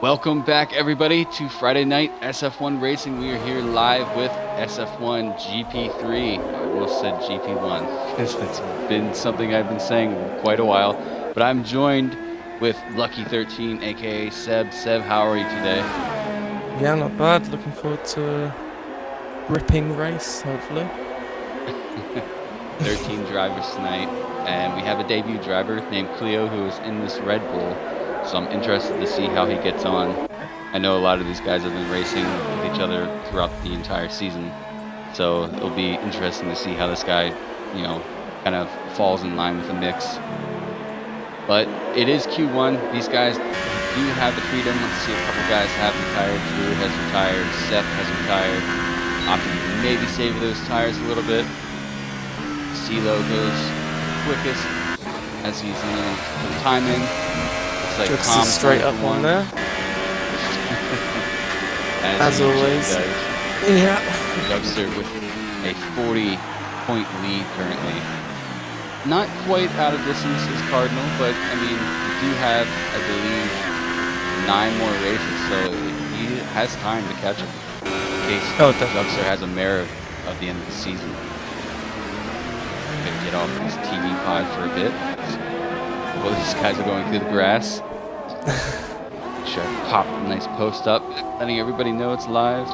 Welcome back, everybody, to Friday Night SF1 Racing. We are here live with SF1 GP3. I almost said GP1 because it's been something I've been saying for quite a while. But I'm joined with Lucky13, aka Seb. Seb, how are you today? Yeah, not bad. Looking forward to a gripping race, hopefully. 13 drivers tonight, and we have a debut driver named Cleo who is in this Red Bull. So I'm interested to see how he gets on. I know a lot of these guys have been racing with each other throughout the entire season. So it'll be interesting to see how this guy, kind of falls in line with the mix. But it is Q1. These guys do have the freedom. Let's see, a couple guys have retired. Drew has retired. Seth has retired. Option to maybe save those tires a little bit. CeeLo goes quickest as he's in the time in. Like Jux is straight up on there. as always. Yeah. Juxer with a 40-point lead currently. Not quite out of distance as Cardinal, but I mean, we do have, I believe, 9 more races, so he has time to catch up in case Juxer has a mare of the end of the season. Gonna get off his TV pod for a bit. Well, these guys are going through the grass. Should I pop a nice post up, letting everybody know it's live.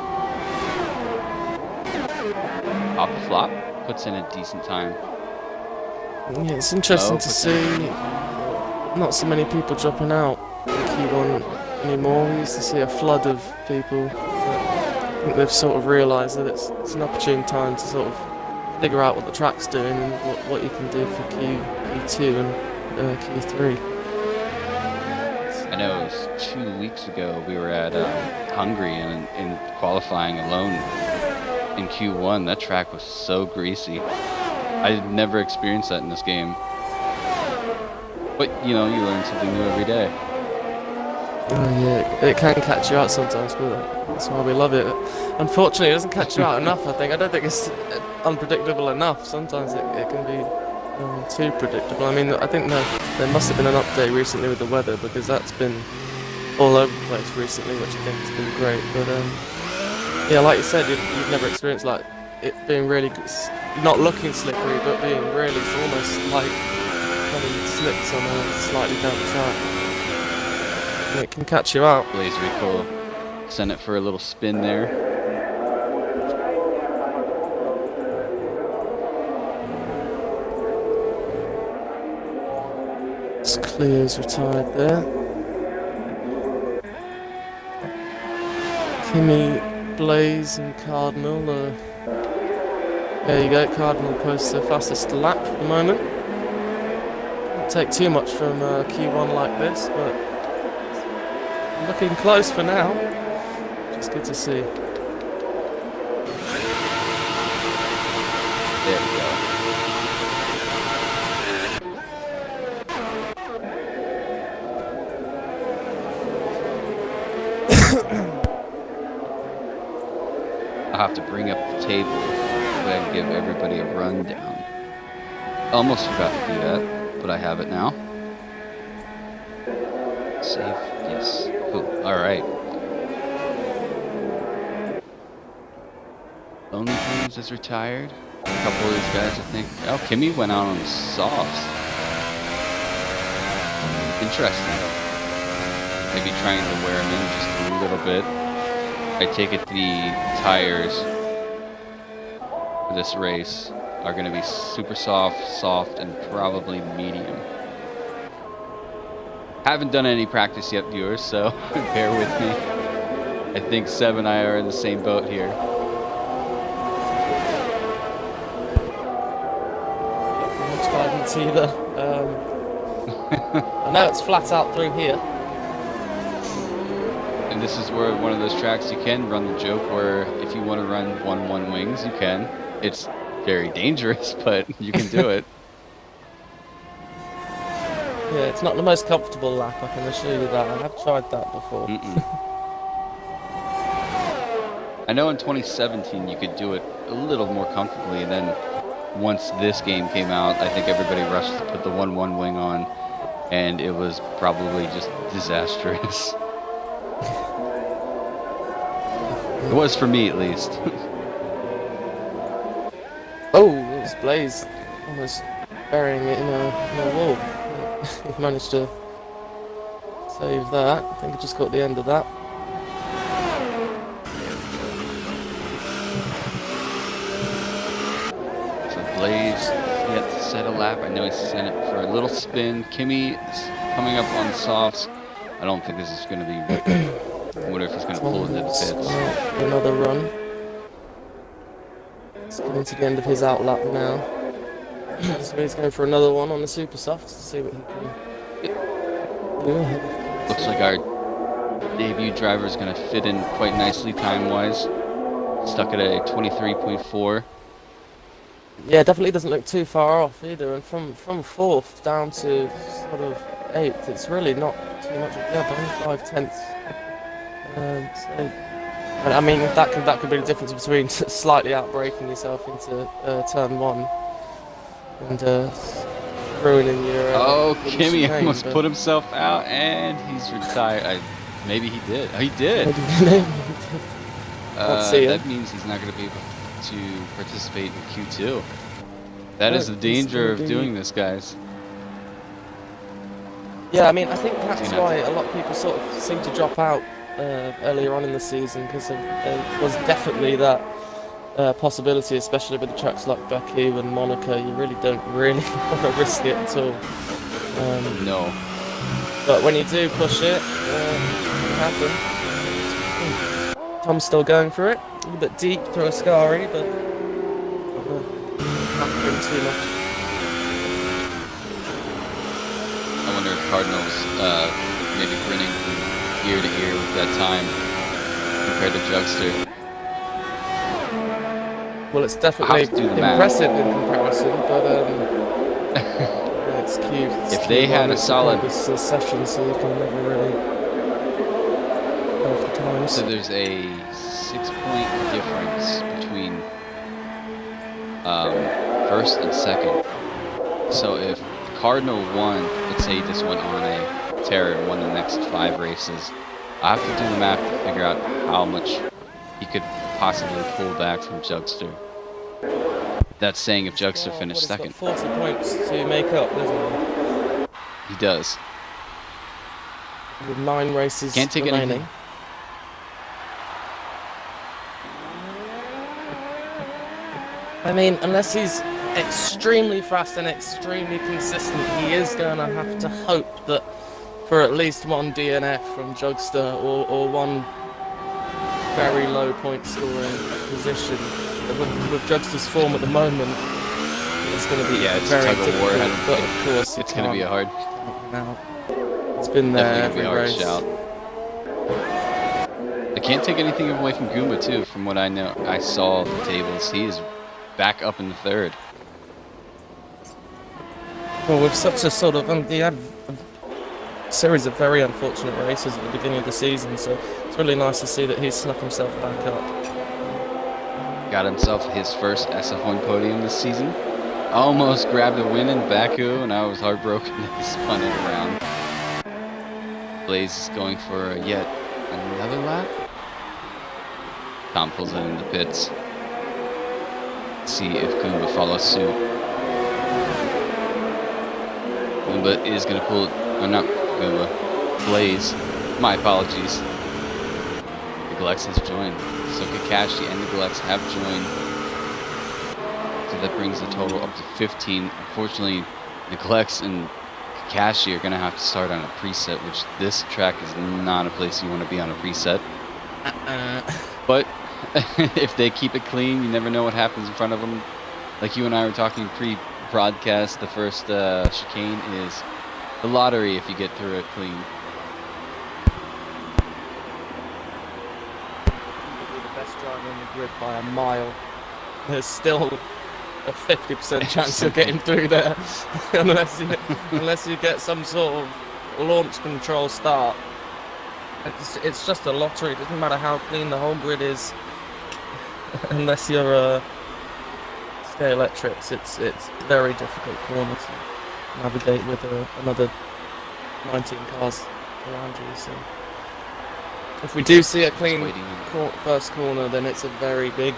Pop the flop, puts in a decent time. Yeah, it's interesting to see not so many people dropping out in Q1 anymore. We used to see a flood of people. I think they've sort of realised that it's an opportune time to sort of figure out what the track's doing and what you can do for Q2 and Q3. I know it was 2 weeks ago we were at Hungary and in qualifying alone in Q1. That track was so greasy. I had never experienced that in this game. But, you learn something new every day. Oh yeah, it can catch you out sometimes, but that's why we love it. Unfortunately, it doesn't catch you out enough, I think. I don't think it's unpredictable enough. Sometimes it can be too predictable. I mean, I think there must have been an update recently with the weather, because that's been all over the place recently, which I think has been great. But yeah, like you said, you've never experienced like it being really not looking slippery, but being really almost like having slips on a slightly damp track. And it can catch you out. Blaze Recall, send it for a little spin there. Cleo's retired there. Kimmy, Blaze and Cardinal. There you go, Cardinal posts the fastest lap at the moment. Won't take too much from Q1 like this, but looking close for now. Just good to see. There we go. I'll have to bring up the table and give everybody a rundown. Almost forgot to do that, but I have it now. Save, yes, cool, alright. Lonely Dreams is retired. A couple of these guys, I think. Oh, Kimmy went out on the softs. Interesting. Maybe trying to wear them in just a little bit. I take it the tires for this race are going to be super soft, and probably medium. Haven't done any practice yet, viewers, so bear with me. I think Seb and I are in the same boat here. Much guidance either. I know it's flat out through here. And this is where one of those tracks you can run the joke where if you want to run 1-1 wings, you can. It's very dangerous, but you can do it. Yeah, it's not the most comfortable lap, I can assure you that. I have tried that before. I know in 2017 you could do it a little more comfortably, and then once this game came out, I think everybody rushed to put the 1-1 wing on, and it was probably just disastrous. It was for me, at least. Oh, it was Blaze almost burying it in a wall. He managed to save that. I think I just got the end of that. So Blaze yet to set a lap. I know he sent it for a little spin. Kimmy is coming up on softs. I don't think this is going to be. I wonder if he's going to pull into the pits. Another run. It's coming to the end of his outlap now. So he's going for another one on the super soft to see what he can do. Looks like our debut driver is going to fit in quite nicely time-wise. Stuck at a 23.4. Yeah, definitely doesn't look too far off either. And from 4th down to sort of 8th, it's really not too much. Yeah, only 5/10. So, I mean, that could be the difference between slightly outbraking yourself into turn 1 and ruining your. Oh, Kimmy almost put himself out, and he's retired. Maybe he did. Oh, he did. That means he's not going to be able to participate in Q2. That is the danger of doing this, guys. Yeah, I mean, I think that's why a lot of people sort of seem to drop out earlier on in the season, because there was definitely that possibility, especially with the tracks like Baku and Monaco. You really don't want to risk it at all. No. But when you do push it, it can happen. Tom's still going for it. A little bit deep through Ascari, but not doing too much. I wonder if Cardinals maybe grinning from ear to ear with that time compared to Jugster. Well, it's definitely impressive in comparison, but yeah, it's cute. If they had a solid session, so you can never really go for times. So there's a 6-point difference between first and second. So if Cardinal won, let's say he just went on a tear and won the next 5 races, I have to do the math to figure out how much he could possibly pull back from Jugster. That's saying if Jugster finished second. He's got 40 points to make up, doesn't he? He does. With 9 races Can't take remaining. anything. I mean, unless he's extremely fast and extremely consistent, he is going to have to hope that for at least one DNF from Jugster or one very low point scoring position. With Jugster's form at the moment, it's going to be very difficult. But of course, it's going to be a hard. It's been there every race. Shout. I can't take anything away from Goomba too. From what I know, I saw the tables. He is back up in the 3rd. Well, with such a sort of he had a series of very unfortunate races at the beginning of the season, so it's really nice to see that he's snuck himself back up. Got himself his first SF1 podium this season. Almost grabbed a win in Baku, and I was heartbroken that he spun it around. Blaze is going for yet another lap. Tom pulls it in the pits. See if Goomba follows suit. Goomba is going to pull it. Oh, not Goomba. Blaze. My apologies. The Galex has joined. So Kakashi and the Galex have joined. So that brings the total up to 15. Unfortunately, the Galex and Kakashi are going to have to start on a preset, which this track is not a place you want to be on a preset. But if they keep it clean, you never know what happens in front of them. Like you and I were talking pre-broadcast, the first chicane is the lottery if you get through it clean. The best driver in the grid by a mile. There's still a 50% chance of getting through there, unless you get some sort of launch control start. It's just a lottery. It doesn't matter how clean the whole grid is, unless you're Stay Electrics. It's very difficult corner to navigate with another 19 cars around you. So If we do see a Just clean waiting. first corner, then it's a very big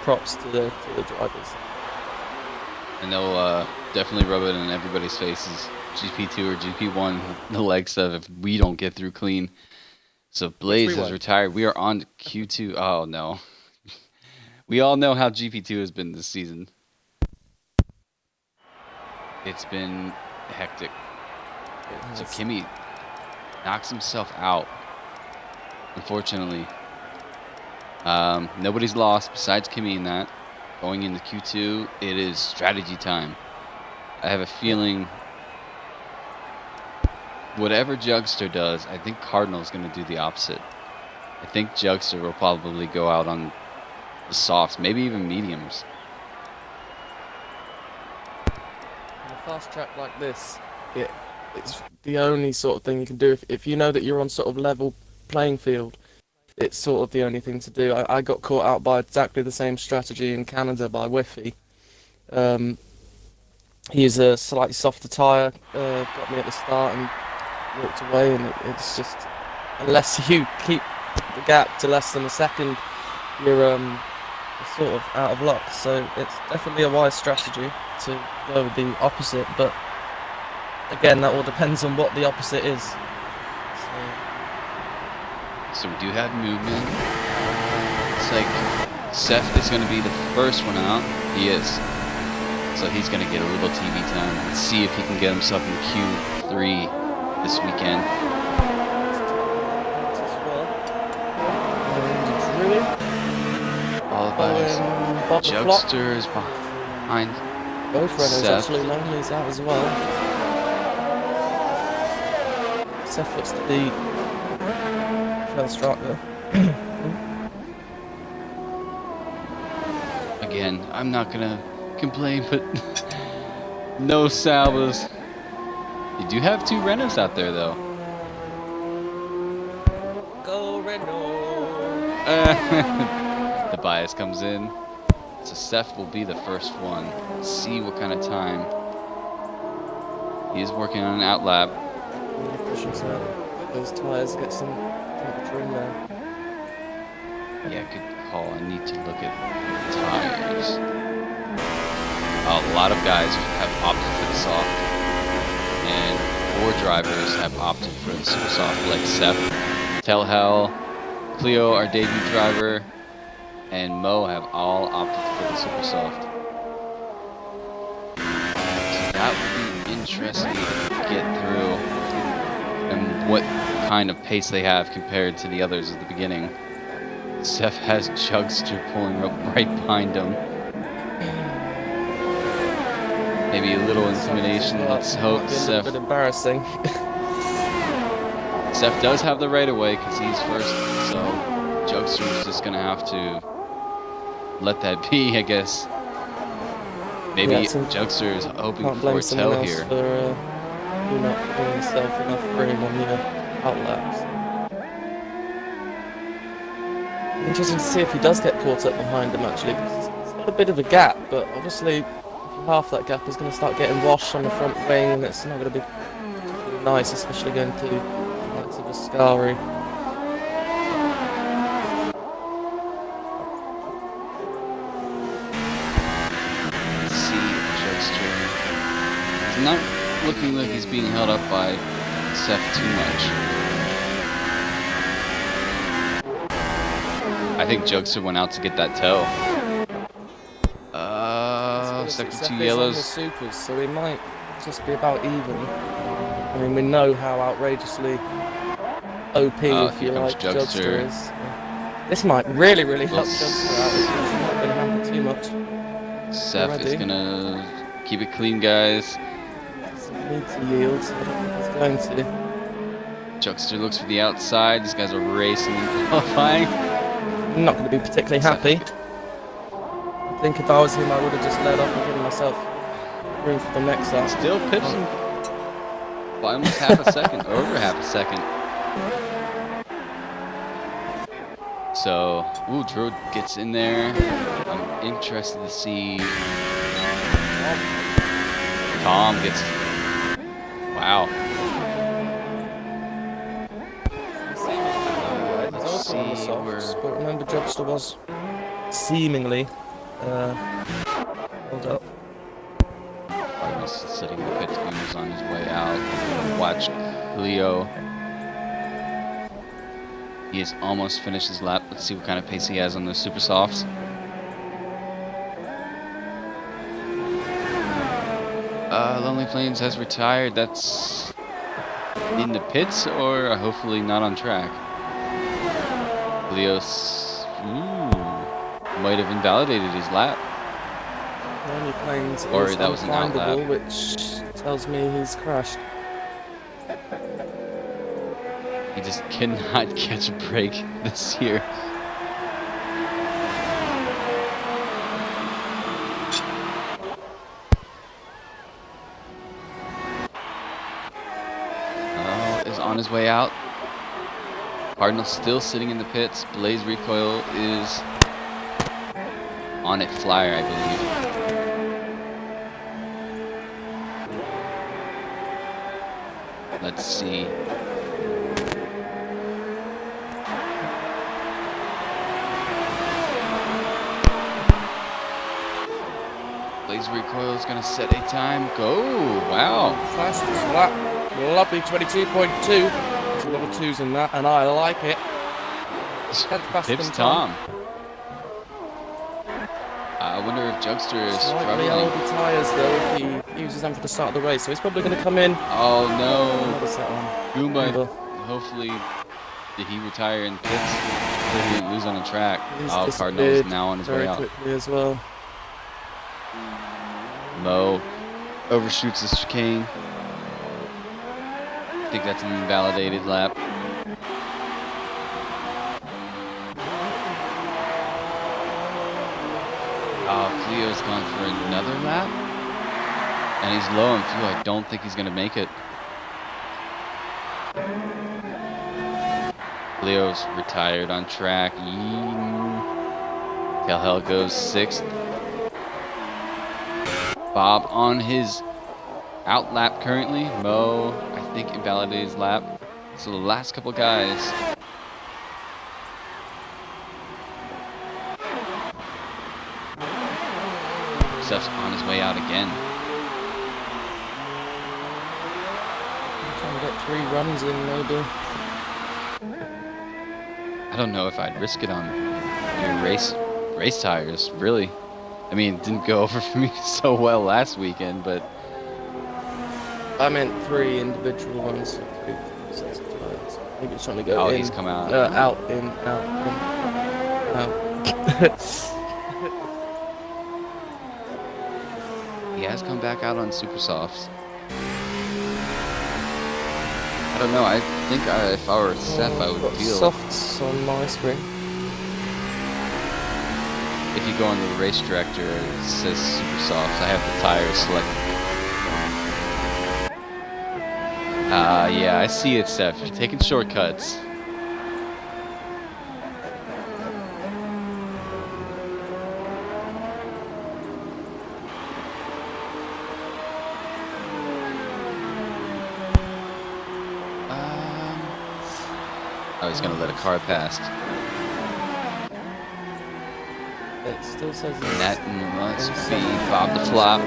props to the drivers. And they'll definitely rub it in everybody's faces. GP2 or GP1, the likes of if we don't get through clean. So Blaze is retired. We are on Q2. Oh no. We all know how GP2 has been this season. It's been hectic. So Kimi knocks himself out. Unfortunately. Nobody's lost besides Kimi in that. Going into Q2, it is strategy time. I have a feeling whatever Jugster does, I think Cardinal's going to do the opposite. I think Jugster will probably go out on the softs, maybe even mediums. On a fast track like this, it's the only sort of thing you can do. If you know that you're on sort of level playing field, it's sort of the only thing to do. I got caught out by exactly the same strategy in Canada by Whiffy. He used a slightly softer tyre, got me at the start and walked away, and it's just, unless you keep the gap to less than a second, you're sort of out of luck. So it's definitely a wise strategy to go with the opposite, but again, that all depends on what the opposite is. So we do have movement. It's like Seth is going to be the first one out. He is. So he's going to get a little TV time. Let's see if he can get himself in Q3 this weekend. Followed by Jugster is behind. Both Renaults Seth. actually, Lonely's out as well. Seth looks to be first striker. Again, I'm not gonna complain, but no salvos. You do have two Renaults out there, though. Go Renault! The bias comes in. So Seth will be the first one. Let's see what kind of time. He is working on an out lap. Really pushing those tyres, get some temperature in there. Yeah, good call. I need to look at tires. A lot of guys have opted for the soft, and 4 drivers have opted for the super soft, like Seth, Telhel, Cleo, our debut driver, and Mo have all opted for the super soft. So that would be interesting to get through, and what kind of pace they have compared to the others at the beginning. Seth has Jugster pulling up right behind him. Maybe a little intimidation. Let's hope Seth. A little bit embarrassing. Seth does have the right of way because he's first, so Jugster is just gonna have to let that be, I guess. Maybe Jugster is hoping for a tell here. For not giving himself enough room on the outlaps. Interesting to see if he does get caught up behind him, actually. It's got a bit of a gap, but obviously half that gap is going to start getting washed on the front wing, and it's not going to be nice, especially going to the likes of Ascari. Let's see, Jugster. It's not looking like he's being held up by Seth too much. I think Jugster went out to get that toe. Second 2 yellows. Supers, so we might just be about even. I mean, we know how outrageously OP, if you like, Jugster is. This might really help Jugster out. It's not going to happen too much. Seth is going to keep it clean, guys. Doesn't need to yield, so I don't think he's going to. Jugster looks for the outside. These guys are racing and qualifying. I'm not going to be particularly happy. I think if I was him, I would have just let off and given myself room for the next lap. Still pitching by almost half a second, over half a second. So, Drew gets in there. I'm interested to see. Tom gets. Wow. see on the softs, but remember Jobster was seemingly held up. Cardinal's sitting in the pits. Boomer's on his way out. Watch Cleo. He has almost finished his lap. Let's see what kind of pace he has on those super softs. Lonely Flames has retired. That's in the pits or hopefully not on track. Cleo's might have invalidated his lap. Lonely Plains Or is that was an out lap. unfindable, which tells me he's crashed. He just cannot catch a break this year. Is on his way out. Cardinal still sitting in the pits. Blaze Recoil is on it flyer, I believe. Let's see. Blaze Recoil is going to set a time. Go! Wow. Fastest lap. Lovely 22.2. There's a lot of twos in that, and I like it. That's faster Tips than Tom. I wonder if Jugster is slightly struggling. older tyres though if he uses them for the start of the race, so he's probably going to come in. Oh no. What is that one? Goomba, hopefully, did he retire in pits? So he didn't lose on the track. He's Cardinal is now on his way very out. quickly as well. Mo overshoots the chicane. I think that's an invalidated lap. Oh, Cleo's gone for another lap. And he's low on fuel. I don't think he's going to make it. Cleo's retired on track. Calhel goes 6th. Bob on his out lap currently. Mo, I think, invalidated his lap. So the last couple guys. Steph's on his way out again. Trying to get 3 runs in maybe. I don't know if I'd risk it on your race tires, really. I mean, it didn't go over for me so well last weekend, but I meant 3 individual ones. 3 sets of tyres. Maybe it's trying to go in. He's come out. Out, in, out. He has come back out on super softs. I don't know. I think if I were Seth, I would feel. Softs on my screen. If you go on the race director, it says super softs. I have the tires selected. Yeah, I see it, Seth. You're taking shortcuts. Oh, he's gonna let a car past. It still says And that must be Bob the Flop.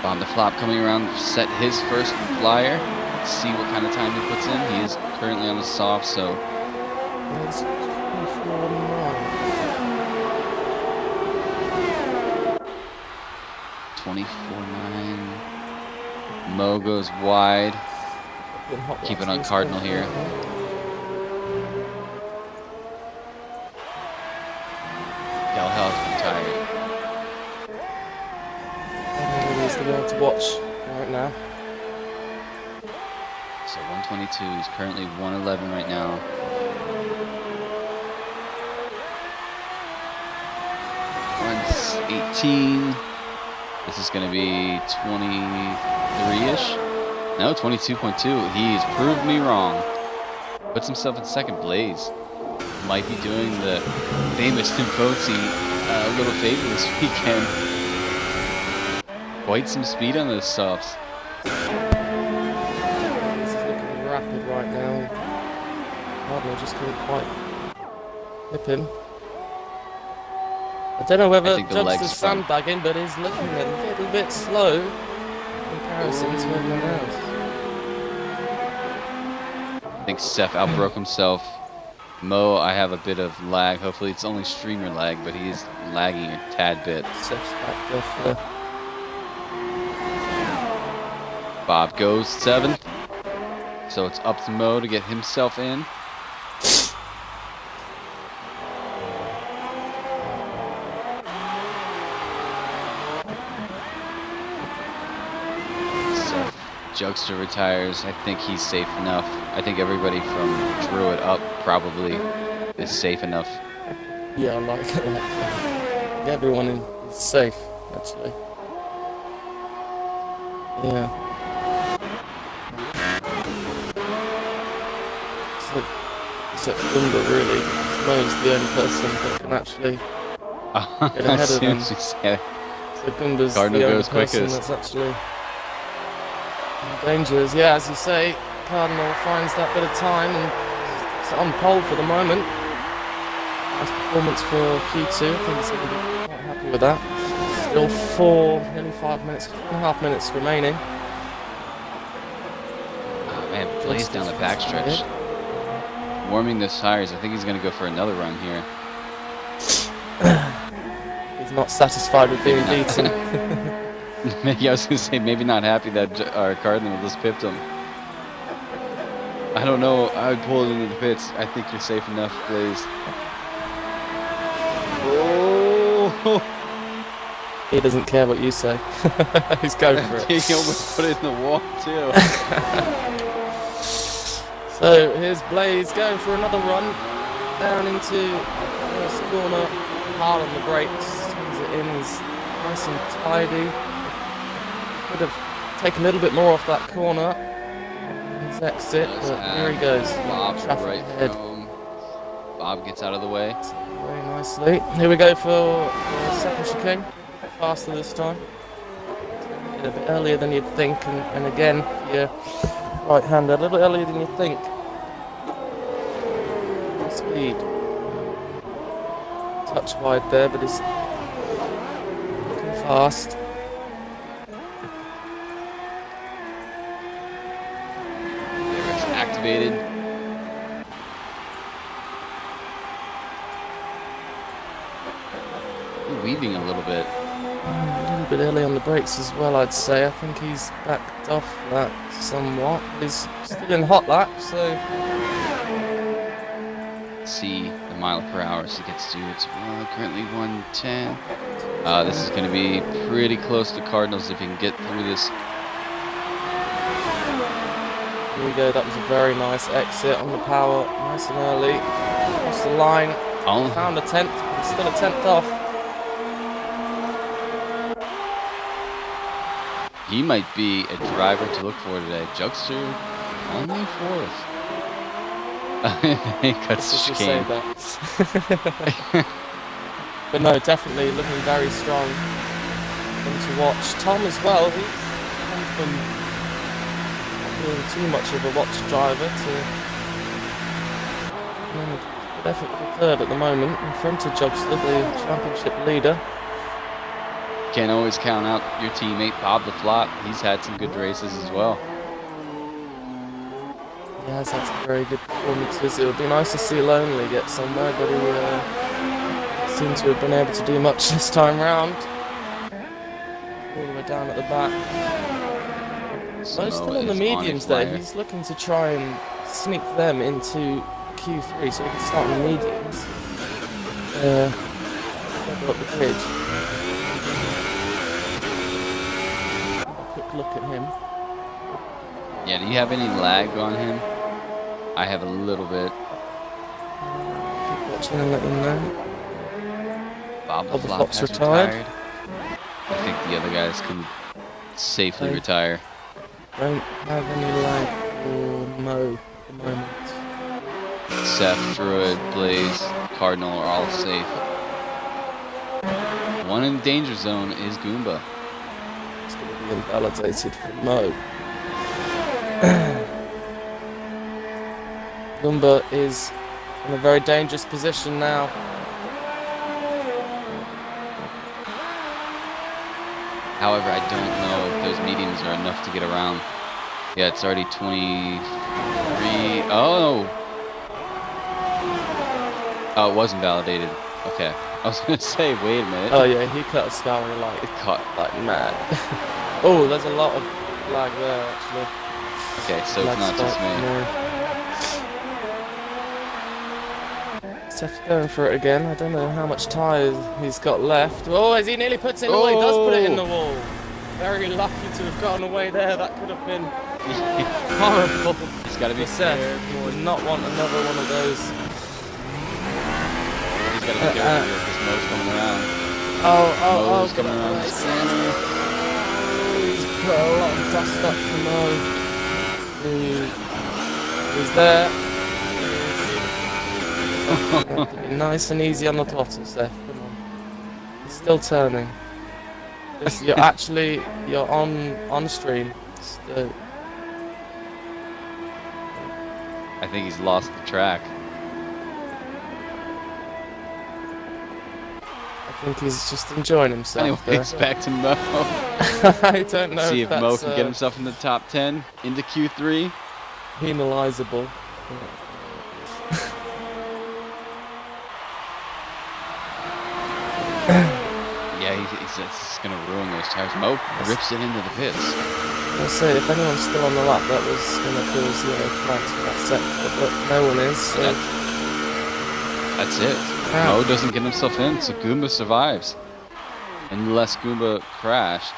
Bob the Flop coming around to set his first flyer. Let's see what kind of time he puts in. He is currently on the soft, so. It's 24.9. 24.9. Mo goes wide. Keep it on Cardinal here. Calhel's retired. He's the one to watch right now. So 122. He's currently 111 right now. Runs 18. This is going to be 23-ish. No, 22.2. He's proved me wrong. Puts himself in second. Blaze might be doing the famous Timposi little favor this weekend. quite some speed on those softs. He's looking rapid right now. Cardinal just couldn't quite hip him. I don't know whether Jugster's sandbagging, but he's looking a little bit slow in comparison to everyone else. I think Seth outbroke himself. Mo, I have a bit of lag. Hopefully it's only streamer lag, but he is lagging a tad bit. Seth's back there for... Bob goes 7th. So it's up to Mo to get himself in. So Jugster retires. I think he's safe enough. I think everybody from Druid up probably is safe enough. Yeah, I like it. Everyone is safe, actually. Yeah. Except Gumba, really. Mo's the only person that can actually get ahead of him. So Gumba's the only person that's actually in danger. Yeah, as you say, Cardinal finds that bit of time and it's on pole for the moment. Nice performance for Q2. I think he's going to be quite happy with that. Still nearly 5 minutes, 4.5 minutes remaining. Oh man, plays down the backstretch. Warming those tires. I think he's going to go for another run here. He's not satisfied with being beaten. Maybe I was going to say, maybe not happy that our Cardinal just pipped him. I don't know. I would pull it into the pits. I think you're safe enough, Blaze. Oh! He doesn't care what you say. He's going for it. He almost put it in the wall, too. So here's Blaze going for another run down into the corner, hard on the brakes, turns it in, he's nice and tidy. Could have taken a little bit more off that corner, his exit, but here he goes. Bob Traffic right ahead. Bob gets out of the way. Very nicely. Here we go for the second chicane, faster this time. A bit earlier than you'd think, and again, yeah. Right-hander, a little bit earlier than you think. Speed. Touch wide there, but it's looking fast. It's activated. Weaving a little bit. A little bit early on the brakes as well, I'd say. I think he's backed off that somewhat. He's still in hot lap, so... Let's see the mile per hour as he gets to it's currently 110. This is going to be pretty close to Cardinals if he can get through this. Here we go, that was a very nice exit on the power, nice and early. Across the line, found a 10th, but still a 10th off. He might be a driver to look for today. Jugster, only 4th. I think that's chicane. But no, definitely looking very strong. One to watch. Tom as well, he's come from not being too much of a watch driver to good effort for 3rd at the moment, in front of Jugster, the championship leader. Can't always count out your teammate Bob the Flop. He's had some good races as well. He has had some very good performances. It would be nice to see Lonely get somewhere, but he seems to have been able to do much this time round. All the way down at the back. Most still on the mediums there. He's looking to try and sneak them into Q3 so he can start on the mediums. Up the grid. Look at him. Yeah, do you have any lag on him? I have a little bit. Keep watching and let him know. Bob the Flop's retired. I think the other guys can safely retire. Don't have any lag for Mo at the moment. Seth, Druid, Blaze, Cardinal are all safe. One in the danger zone is Goomba. it's going to be invalidated for Mo. Gumba is in a very dangerous position now. However, I don't know if those mediums are enough to get around. Yeah, it's already 23. Oh! Oh, it wasn't validated. Okay. I was going to say, wait a minute. Oh yeah, he cut a Scouri like mad. Oh, there's a lot of lag there actually. Okay, so it's not just me. Steph's going for it again. I don't know how much tyre he's got left. Oh, as he nearly puts it in the wall, he does put it in the wall. Very lucky to have gotten away there. That could have been horrible. He's got to be Seth. He would not want another one of those. He's got to be careful here because Mo's coming around. Mo's coming around. He's put a lot of dust up for Mo. He's there. Nice and easy on the throttle, Seth. Come on. He's still turning. You're on stream. Still. I think he's lost the track. I think he's just enjoying himself. Anyways, back to Mo. I don't know. See if Mo can get himself in the top 10 into Q3. Penalizable. Yeah, he's going to ruin those tires. Mo rips it into the pits. I'll say, if anyone's still on the lap, that was going to cause flags for that sector, but no one is. So. That's it. Mo doesn't get himself in, so Goomba survives. Unless Goomba crashed.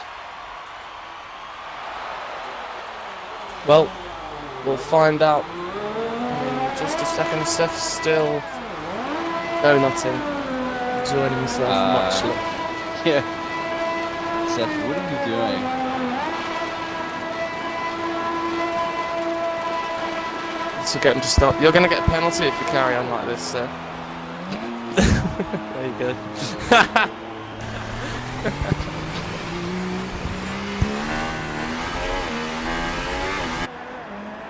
Well, we'll find out in just a second. Seth's still donutting, enjoying himself muchly. Yeah. Seth, what are you doing? To get him to stop. You're going to get a penalty if you carry on like this, Seth. There you go.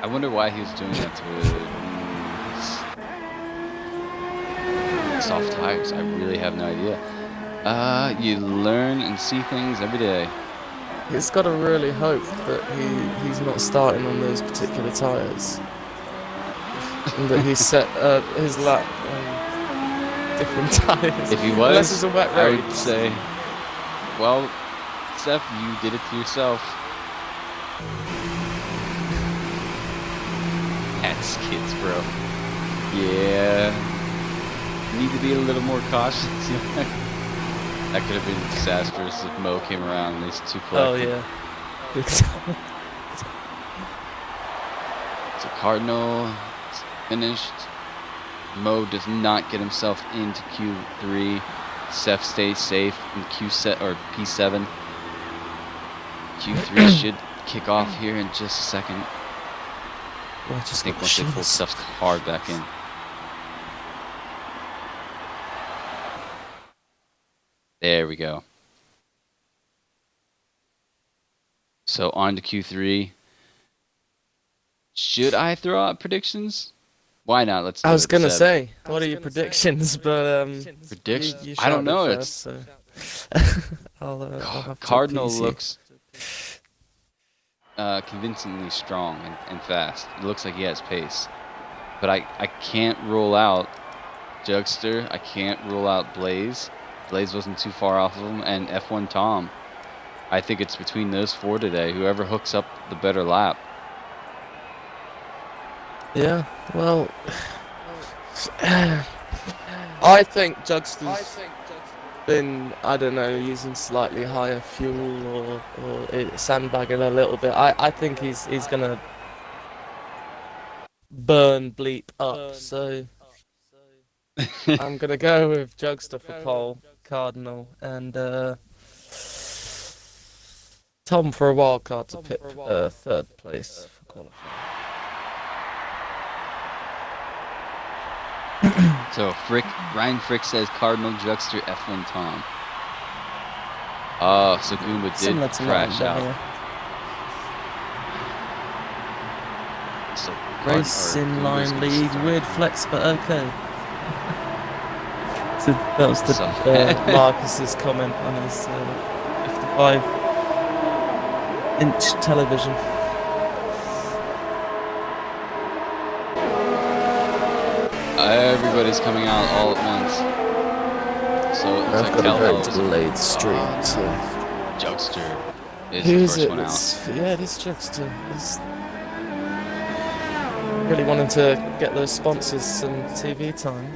I wonder why he was doing that to his soft tires. I really have no idea. You learn and see things every day. He's got to really hope that he's not starting on those particular tyres. And that he set his lap on different tyres. If he was, unless it's a wet road, I would say, well, Seth, you did it to yourself. That's kids, bro. Yeah. Need to be a little more cautious. That could have been disastrous if Mo came around and these two collected. Oh, yeah. So Cardinal is finished. Mo does not get himself into Q3. Seth stays safe in P7. Q3 should kick off here in just a second. Well, I think once they pull Steph's car back in. There we go. So on to Q3. Should I throw out predictions? Why not? Let's do I was it, gonna Seb. say, what are your predictions? But Predictions? you I don't know. First, so. I'll have to Cardinal appease you. looks convincingly strong and fast. It looks like he has pace. But I can't rule out Jugster. I can't rule out Blaze. Blaze wasn't too far off of him. And F1 Tom. I think it's between those four today. Whoever hooks up the better lap. Yeah, well, I think Jugster's been, I don't know, using slightly higher fuel or sandbagging a little bit. I think he's gonna burn Bleep up, so I'm gonna go with Jugster for pole, Cardinal, and Tom for a wild card to pick third place for qualifying. So Ryan Frick says Cardinal, Jugster, F1 Tom. Oh, so Goomba did Similar to crash mine, out. yeah. So Race in Goomba's line gonna lead, start. weird flex, but okay. So that was the So- Marcus's comment on his 55-inch television. Everybody's coming out all at once. So it looks I've like got a very Telltale is delayed stream, so Jugster is who the is first it? one out. Yeah, this Jugster. He's really wanting to get those sponsors some TV time.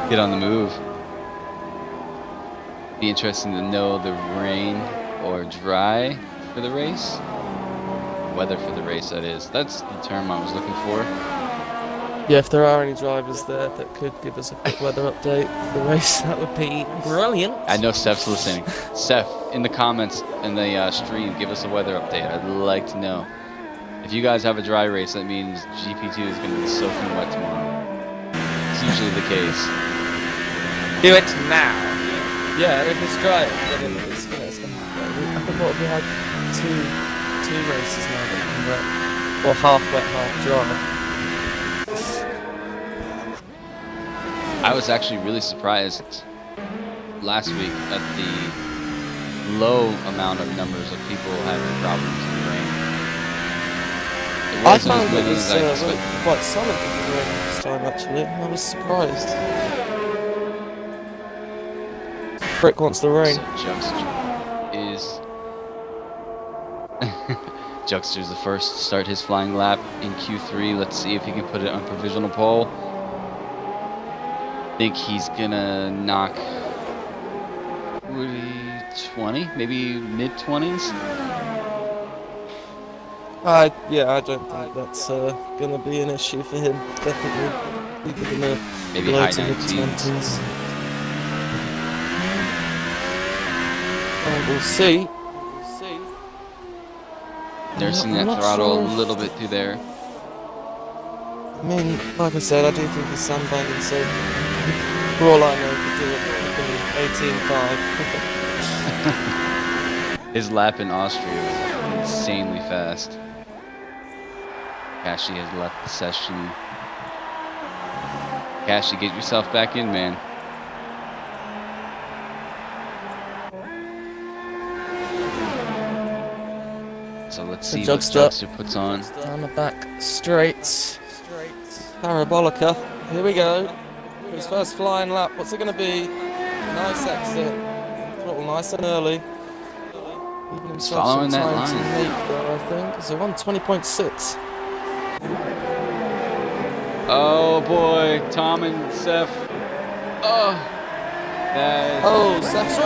Get on the move. Be interesting to know the rain or dry for the race. Weather for the race, that is. That's the term I was looking for. Yeah, if there are any drivers there that could give us a quick weather update for the race, that would be brilliant. I know Steph's listening. Steph, in the comments in the stream, give us a weather update. I'd like to know. If you guys have a dry race, that means GP2 is going to be soaking wet tomorrow. It's usually the case. Do it now. Yeah, if it's dry, then it's gonna. I think what we had two races now that have been wet, or half wet, half dry. I was actually really surprised last week at the low amount of numbers of people having problems in the rain. It I wasn't found as it many was as I expected. quite solid with the rain this time actually. I was surprised. Frick wants the rain. So Juxter is Juxter's the first to start his flying lap in Q3. Let's see if he can put it on provisional pole. I think he's gonna knock 20, maybe mid-20s. Yeah, I don't think that's gonna be an issue for him. Definitely, either gonna Maybe low high to mid 19s. 20s. We'll see. Nursing I'm that not throttle sure a little bit through there. I mean, like I said, I do think he's sandbagging, so for all I know, he could do it in 18.5. His lap in Austria was insanely fast. Kashi has left the session. Kashi, get yourself back in, man. So let's see what Juxter puts on. Down the back straight. Parabolica. Here we go. His first flying lap. What's it going to be? Nice exit. Throttle nice and early. Even himself Following some that time to line. make there, I think. It's a 1:20.6. Oh boy, Tom and Seth. Oh, that is Seth's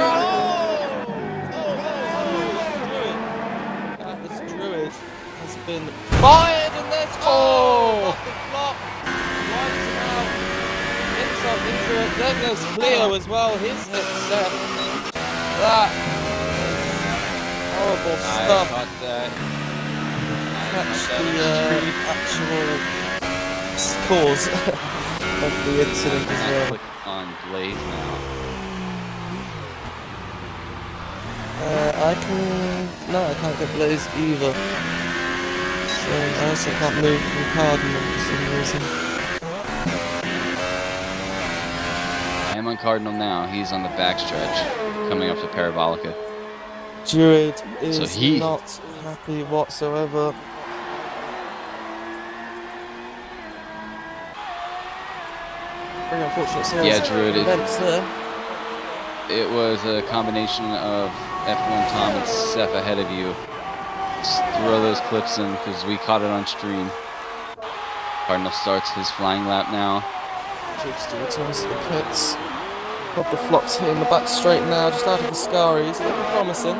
This Druid has been fired and there's flop. Winds him out. Insult into it. There goes Cleo as well. His hit Seth. That is horrible I stuff. caught that. Catch the actual cause of the incident as well. Click on Blaze now. I can't get Blaze either. So I also can't move from Cardinal for some reason. I am on Cardinal now. He's on the backstretch, coming up to Parabolica. Druid is So he- not happy whatsoever. Very unfortunate sales Yeah, Druid is- events there. It was a combination of F1 Tom and Seth ahead of you. Just throw those clips in because we caught it on stream. Cardinal starts his flying lap now. Jigster returns to the pits. Got the flops here in the back straight now, just out of the scaries. Looking promising.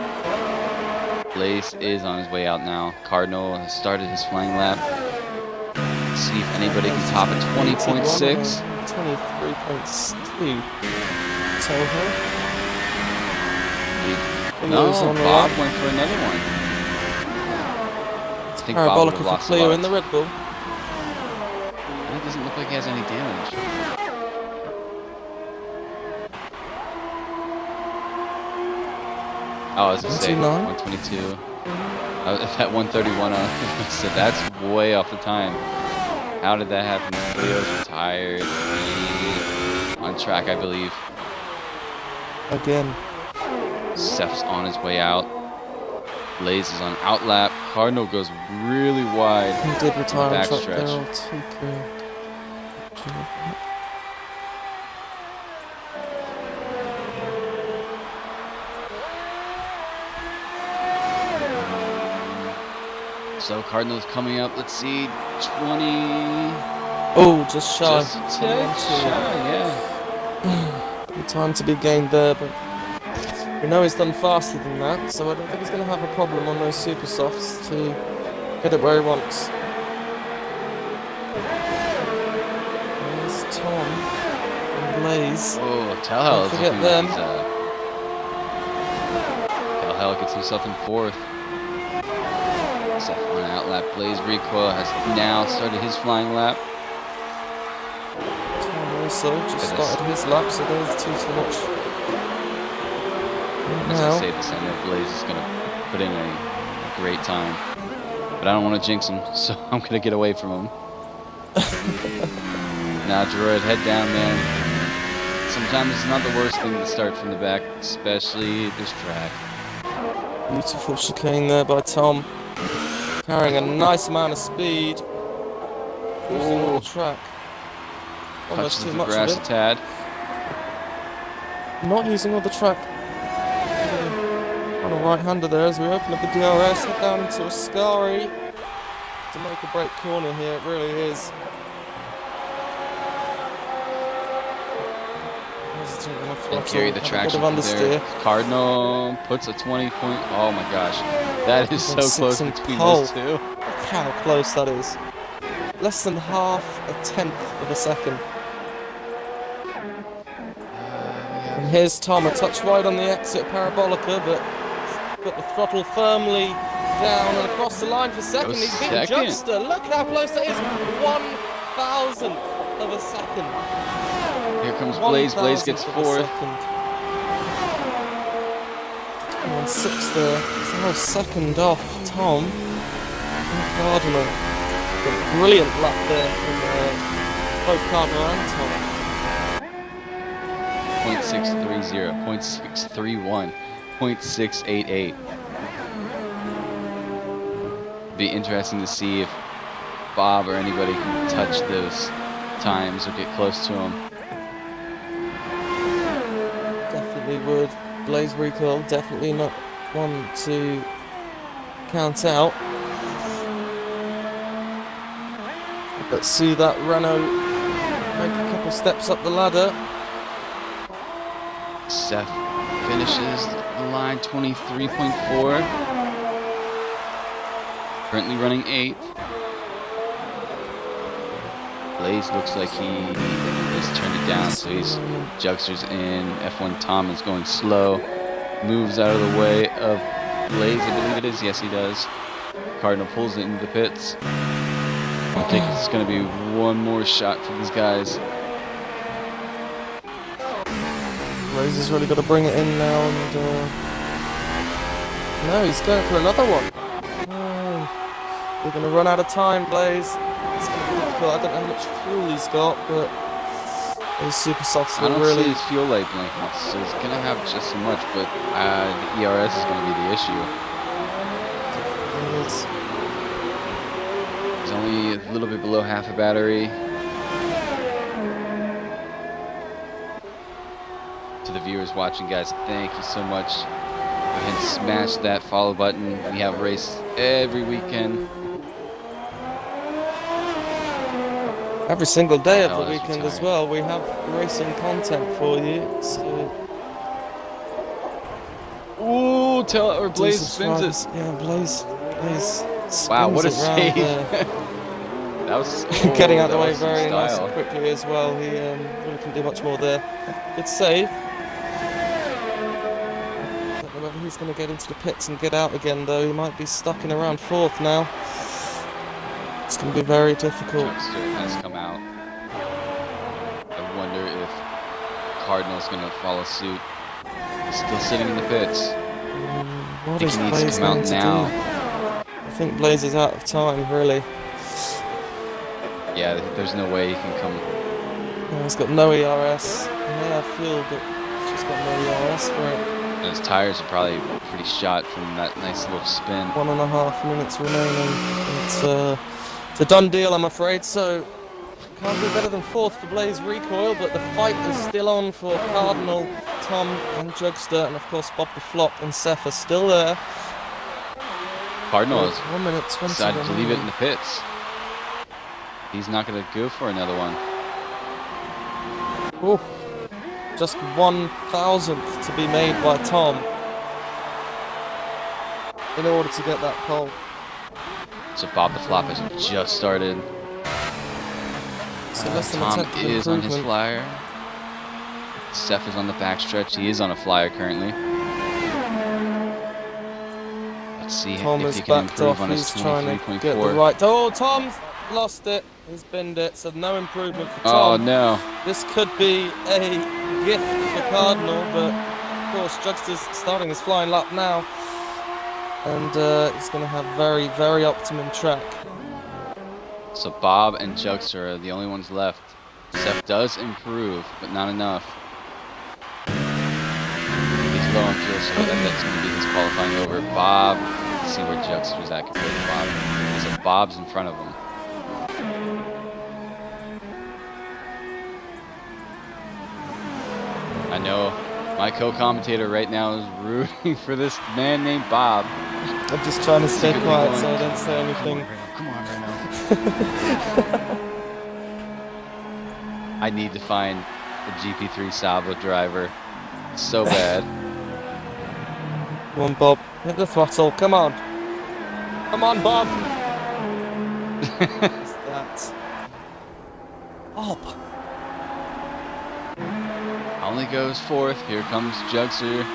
Blaze is on his way out now. Cardinal has started his flying lap. Let's see if anybody can top a 20.6. 23.2. Toho. No, Cleo's on the Bob run. went for another one. I think Bob would Parabolica have for lost a Cleo lot. in the Red Bull. It doesn't look like he has any damage. Oh, I was gonna say 129. 122. If at 131, so that's way off the time. How did that happen? Leo's retired. On track, I believe. Again. Seth's on his way out. Blaze is on outlap. Cardinal goes really wide. He did retire on track there. Backstretch. I'll take So Cardinal's coming up. Let's see, 20. Oh, just shy. Just a tick shy, yeah. Good time to be gained there, but we know he's done faster than that, so I don't think he's going to have a problem on those super softs to get it where he wants. There's Tom and Blaze. Oh, Telhell is forget looking them. like Telhell gets himself in fourth. SF1 outlap. Blaze recoil has now started his flying lap. Tom also just started his lap, so there's two to watch. As I say this, I know Blaze is going to put in a great time. But I don't want to jinx him, so I'm going to get away from him. Now, Droid, head down, man. Sometimes it's not the worst thing to start from the back, especially this track. Beautiful chicane there by Tom. Carrying a nice amount of speed. Using all the track. Almost Touches too the much grass of a it. tad. Not using all the track. On a right-hander there as we open up the DRS, head down into Ascari to make a break corner here, it really is. And carry the traction of from there. understeer. Cardinal puts a 20 point. Oh my gosh. That is so close between pole. those two. Look how close that is. Less than half a tenth of a second. And here's Tom, a touch wide on the exit Parabolica, but got the throttle firmly down and across the line for second. Goes He's beaten second. Jugster. Look at how close that is. 1,000th of a second. Here comes Blaze. Blaze gets fourth. 1/6 there. It's a whole second off Tom. And Cardinal. A brilliant lap there from both Cardinal and Tom. 0.630, 0.631, 0.688. Be interesting to see if Bob or anybody can touch those times or get close to them. Definitely would. Blaze recoil, definitely not one to count out. Let's see that Renault make a couple steps up the ladder. Seth finishes the line 23.4. Currently running 8th. Blaze looks like he has turned it down, so he's Jugster's in. F1 Tom is going slow. Moves out of the way of Blaze, I believe it is. Yes, he does. Cardinal pulls it into the pits. I think it's going to be one more shot for these guys. Blaze has really got to bring it in now, and no, he's going for another one. No. We're going to run out of time, Blaze. It's going to be difficult. I don't know how much fuel he's got, but those super softs I will don't really. see his fuel light blinking, so he's going to have just so much, but the ERS is going to be the issue. He's only a little bit below half a battery. To the viewers watching, guys, thank you so much. Go ahead and smash that follow button. We have races every weekend. Every single day of the weekend as well, we have racing content for you. So Ooh, Blaze spins it. Yeah, Blaze spins Wow, what a it round save. there. That was Getting out of the way was some very nice style. and quickly as well. He really couldn't do much more there. Good save. Don't know whether he's going to get into the pits and get out again, though. He might be stuck in around 4th now. It's going to be very difficult. Jugster has come out. I wonder if Cardinal's going to follow suit. He's still sitting in the pits. What I think is he needs to Blaze come out going to now. do? I think Blaze is out of time, really. Yeah, there's no way he can come. He's got no ERS. He may have fuel, but he's just got no ERS for it. And his tires are probably pretty shot from that nice little spin. 1.5 minutes remaining. It's a done deal, I'm afraid. So can't do better than fourth for Blaze Recoil, but the fight is still on for Cardinal, Tom, and Jugster, and of course Bob the Flop and Seth are still there. Cardinal has 1 minute 20 decided to leave it in remaining. the pits. He's not going to go for another one. Ooh, just 1,000th to be made by Tom in order to get that pole. So Bob the Flop has just started. So less than a Tom tenth of is on his improvement. flyer. Seth is on the backstretch. He is on a flyer currently. Let's see Tom if is he can backed improve off. on his He's trying to get the 23.4. right. Oh, Tom's lost it. He's binned it. So no improvement for Oh Tom. no. This could be a gift for Cardinal, but of course Jugster's starting his flying lap now, and he's going to have very, very optimum track. So Bob and Jugster are the only ones left. Seth does improve, but not enough. He's low on fuel, so that's going to be his qualifying over. Bob, let's see where Jugster's at compared to Bob. So Bob's in front of him. I know my co-commentator right now is rooting for this man named Bob. I'm just trying to stay Secretly quiet going, so I don't say anything. Come on, Renault. I need to find the GP3 Salvo driver. It's so bad. Come on, Bob. Hit the throttle. Come on. Come on, Bob. What's that? Bob. Only goes fourth. Here comes Jugster.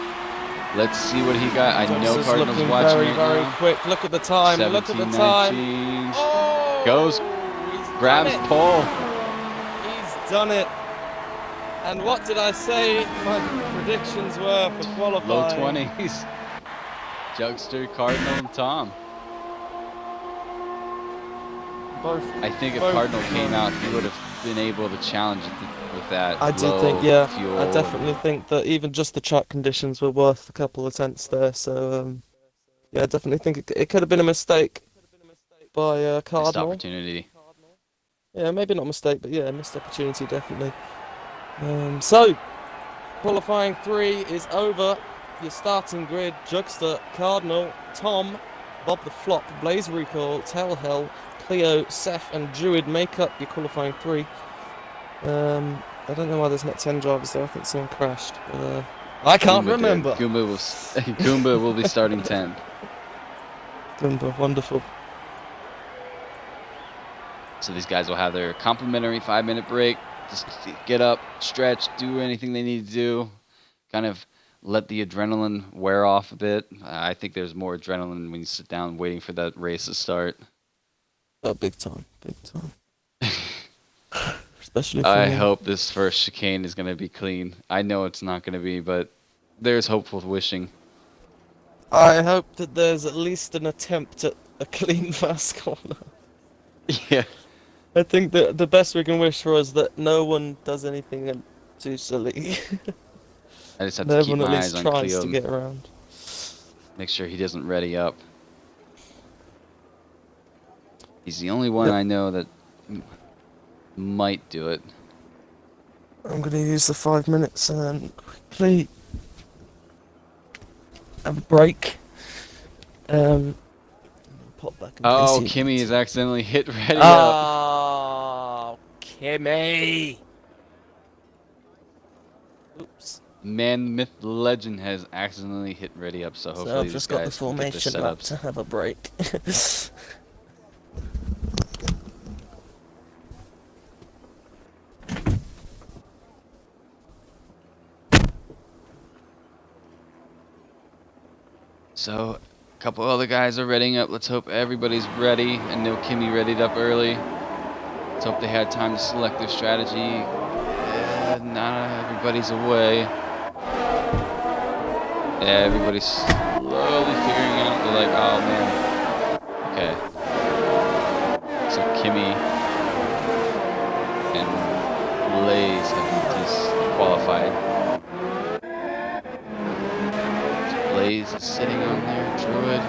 Let's see what he got. I know Jugster's Cardinal's looking watching very, right very now. quick. Look at the time. Look at the time. 17:19. Oh! Goes, He's grabs done it. pole. He's done it. And what did I say my predictions were for qualifying? Low 20s. Jugster, Cardinal, and Tom. Both. I think if Both. Cardinal came out, he would have been able to challenge it with that. I do low think, yeah. fuel. I definitely think that even just the track conditions were worth a couple of tenths there. So, yeah, I definitely think it could have been a mistake by Missed Cardinal. opportunity. Yeah, maybe not a mistake, but yeah, missed opportunity definitely. So, qualifying 3 is over. Your starting grid: Jugster, Cardinal, Tom, Bob the Flop, Blaze Recoil, Tellhell, Cleo, Seth, and Druid make up your qualifying 3. I don't know why there's not 10 drivers there. I think someone crashed. But, I can't Goomba did. remember. Goomba will be starting 10. Goomba, wonderful. So these guys will have their complimentary 5-minute break. Just get up, stretch, do anything they need to do. Kind of let the adrenaline wear off a bit. I think there's more adrenaline when you sit down waiting for that race to start. Oh, big time, big time. Especially for I me. hope this first chicane is going to be clean. I know it's not going to be, but there's hopeful wishing. I hope that there's at least an attempt at a clean first corner. Yeah. I think that the best we can wish for is that no one does anything too silly. I just have And to keep everyone my at eyes least on tries Cleo to and get around. make sure he doesn't ready up. He's the only one Yep. I know that might do it. I'm going to use the 5 minutes and then quickly have a break. Pop back. Oh, Kimmy is accidentally hit ready up. Oh, Kimmy! Oops. Man, myth, legend has accidentally hit ready up, so So hopefully I've these just got the guys will get their formation lap setups. to have a break. So, a couple other guys are readying up. Let's hope everybody's ready. I know Kimmy readied up early. Let's hope they had time to select their strategy. Not everybody's away. Everybody's slowly figuring out. They're like, oh man. Okay. So Kimmy and Blaze have been disqualified. So Blaze is sitting on there. Druid.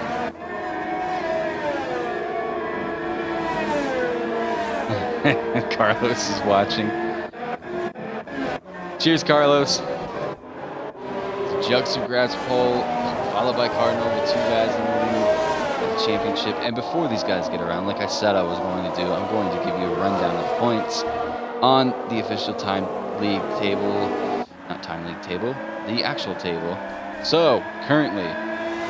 Carlos is watching. Cheers, Carlos. Juxter grabs pole, followed by Cardinal with 2 guys in the lead of the championship. And before these guys get around, like I said I was going to do, I'm going to give you a rundown of points on the official time league table. Not time league table, the actual table. So, currently,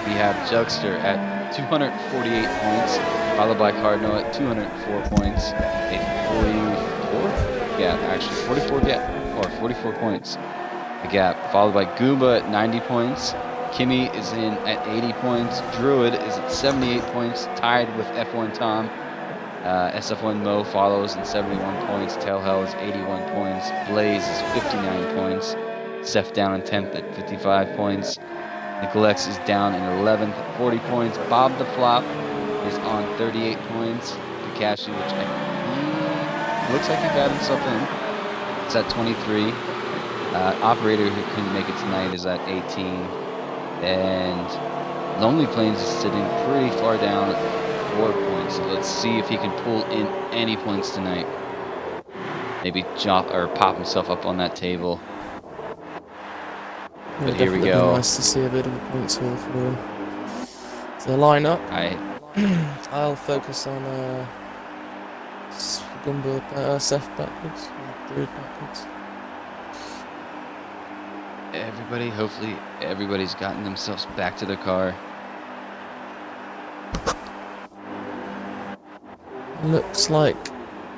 we have Juxter at 248 points, followed by Cardinal at 204 points. A 44? Yeah, actually, 44 gap, or 44 points. The gap, followed by Goomba at 90 points. Kimmy is in at 80 points. Druid is at 78 points, tied with F1 Tom. SF1 Mo follows in 71 points. Tailhell is 81 points. Blaze is 59 points. Seth down in 10th at 55 points. Nicolex is down in 11th at 40 points. Bob the Flop is on 38 points. Kakashi, which looks like he got himself in, it's at 23. Operator, who couldn't make it tonight, is at 18. And Lonely Plains is sitting pretty far down at 4 points. So let's see if he can pull in any points tonight. Maybe pop himself up on that table. But here we go. Nice to see a bit of a points haul for him. The lineup. I'll focus on Gumbo, Seth backwards, Druid backwards. Hopefully everybody's gotten themselves back to their car. Looks like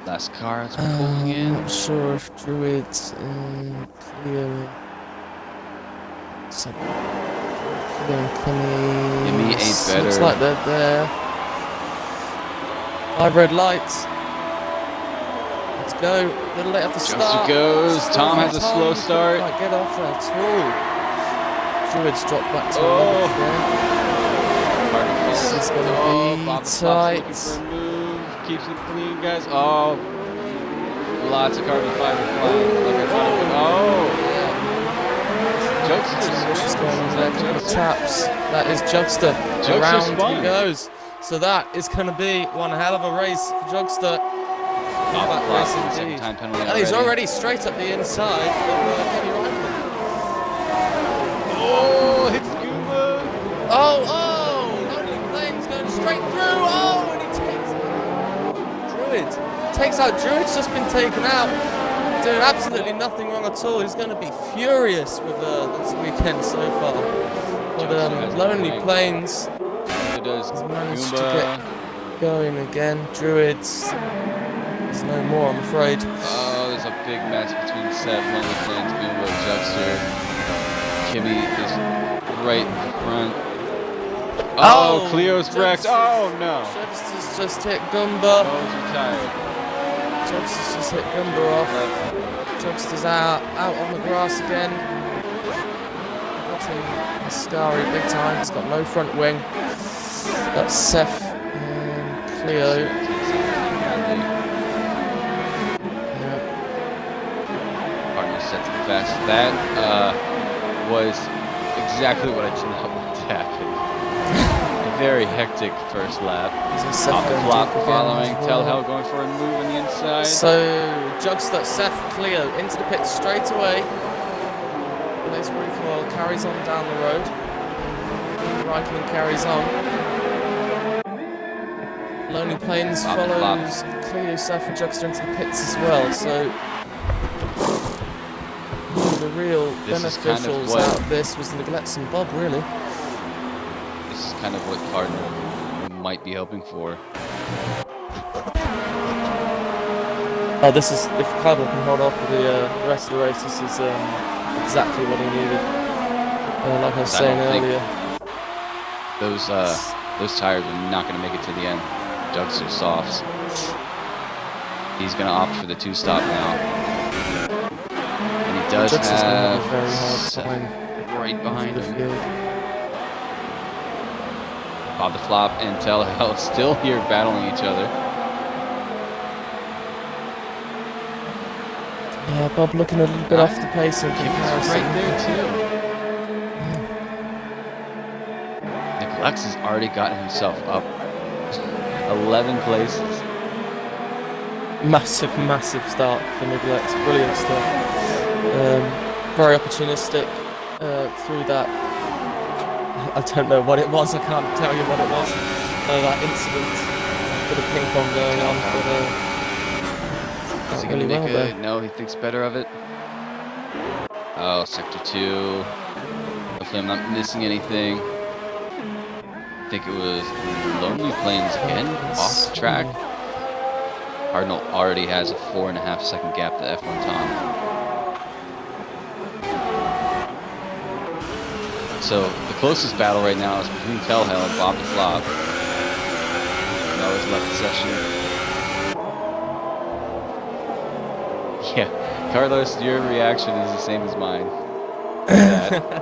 Last car is pulling in. Not sure if Druids and Cleo. Kimmy ain't better. Looks like they're there. 5 red lights. Let's go. A little late at the start. Goes. Tom has a slow start. Can't get off at all. Druids drop back to 11th. This is going to be tight. Keeps it clean, guys. Oh, lots of carbon fiber flying. Juxter's going back to the taps. That is Juxter. Around he goes. So that is going to be one hell of a race for Juxter. That race indeed. And he's already straight up the inside. Oh, hits Goomba. Oh, Lonely Plains going straight through. Oh, and he takes out Druid. Takes out Druid's just been taken out. Doing absolutely nothing wrong at all. He's going to be furious with this weekend so far. But Lonely Plains has managed to get going again. Druids is no more, I'm afraid. Oh, there's a big match between Seth, Lonely Plains, Goomba, Juxter. Kimmy is right in front. Oh, Cleo's wrecked. Oh no. Juxter's just hit Goomba. Oh, he's retired. Juxter's just hit Goomba off. Juxter's out on the grass again. Cutting Ascari big time. He's got no front wing. That's Seth and Cleo. Yeah. Partner sets it fast. That was exactly what I did not want to happen. A very hectic first lap. Top flop following. Tailhell going for a move on the inside. So Juxter, Seth, Cleo into the pit straight away. Blaze Recoil carries on down the road. Raikkonen carries on. Lonely Plains follows Cleo, Seth and Juxter into the pits as well. So the real beneficials out of this was Neglects and Bob, really. This is kind of what Cardinal might be hoping for. This is, if Cardinal can hold off for the rest of the race, this is exactly what he needed. Like I was saying earlier. Those tires are not going to make it to the end. Juxter softs. He's going to opt for the 2-stop now. And he does have a very hard time right behind him. Bob the Flop and Tellhell still here battling each other. Yeah, Bob looking a little bit off the pace in Kimmy's comparison. right there too. Neglects has already gotten himself up 11 places. Massive, massive start for Neglects. Brilliant start. Very opportunistic through that. I don't know what it was. I can't tell you what it was. That incident. Bit of ping pong going on. Is he gonna make it? No, he thinks better of it. Oh, sector 2. Hopefully I'm not missing anything. I think it was Lonely Plains again, off the track. Cardinal already has a 4.5 second gap to F1 Tom. So the closest battle right now is between Tellhell and Bob the Flop. That was left session. Yeah, Carlos, your reaction is the same as mine.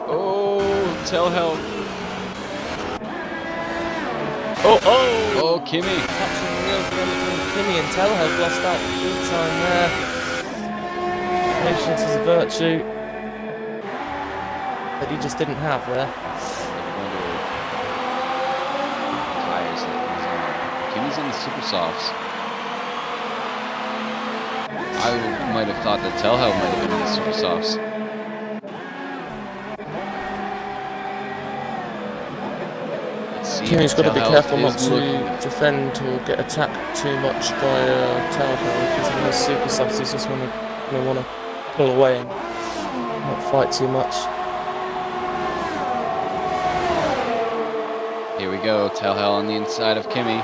Oh, Tellhell. Oh, Kimmy. Touching the wheels again between Kimmy and Tellhell's lost out big time there. Patience is a virtue that he just didn't have there. Tires that he's on. Kimmy's on the super softs. I might have thought that Tellhell might have been in the super softs. Kimmy's got to be careful not to defend or get attacked too much by Tellhell, because in those super softs he's just want to pull away and not fight too much. Here we go, Tellhell on the inside of Kimmy.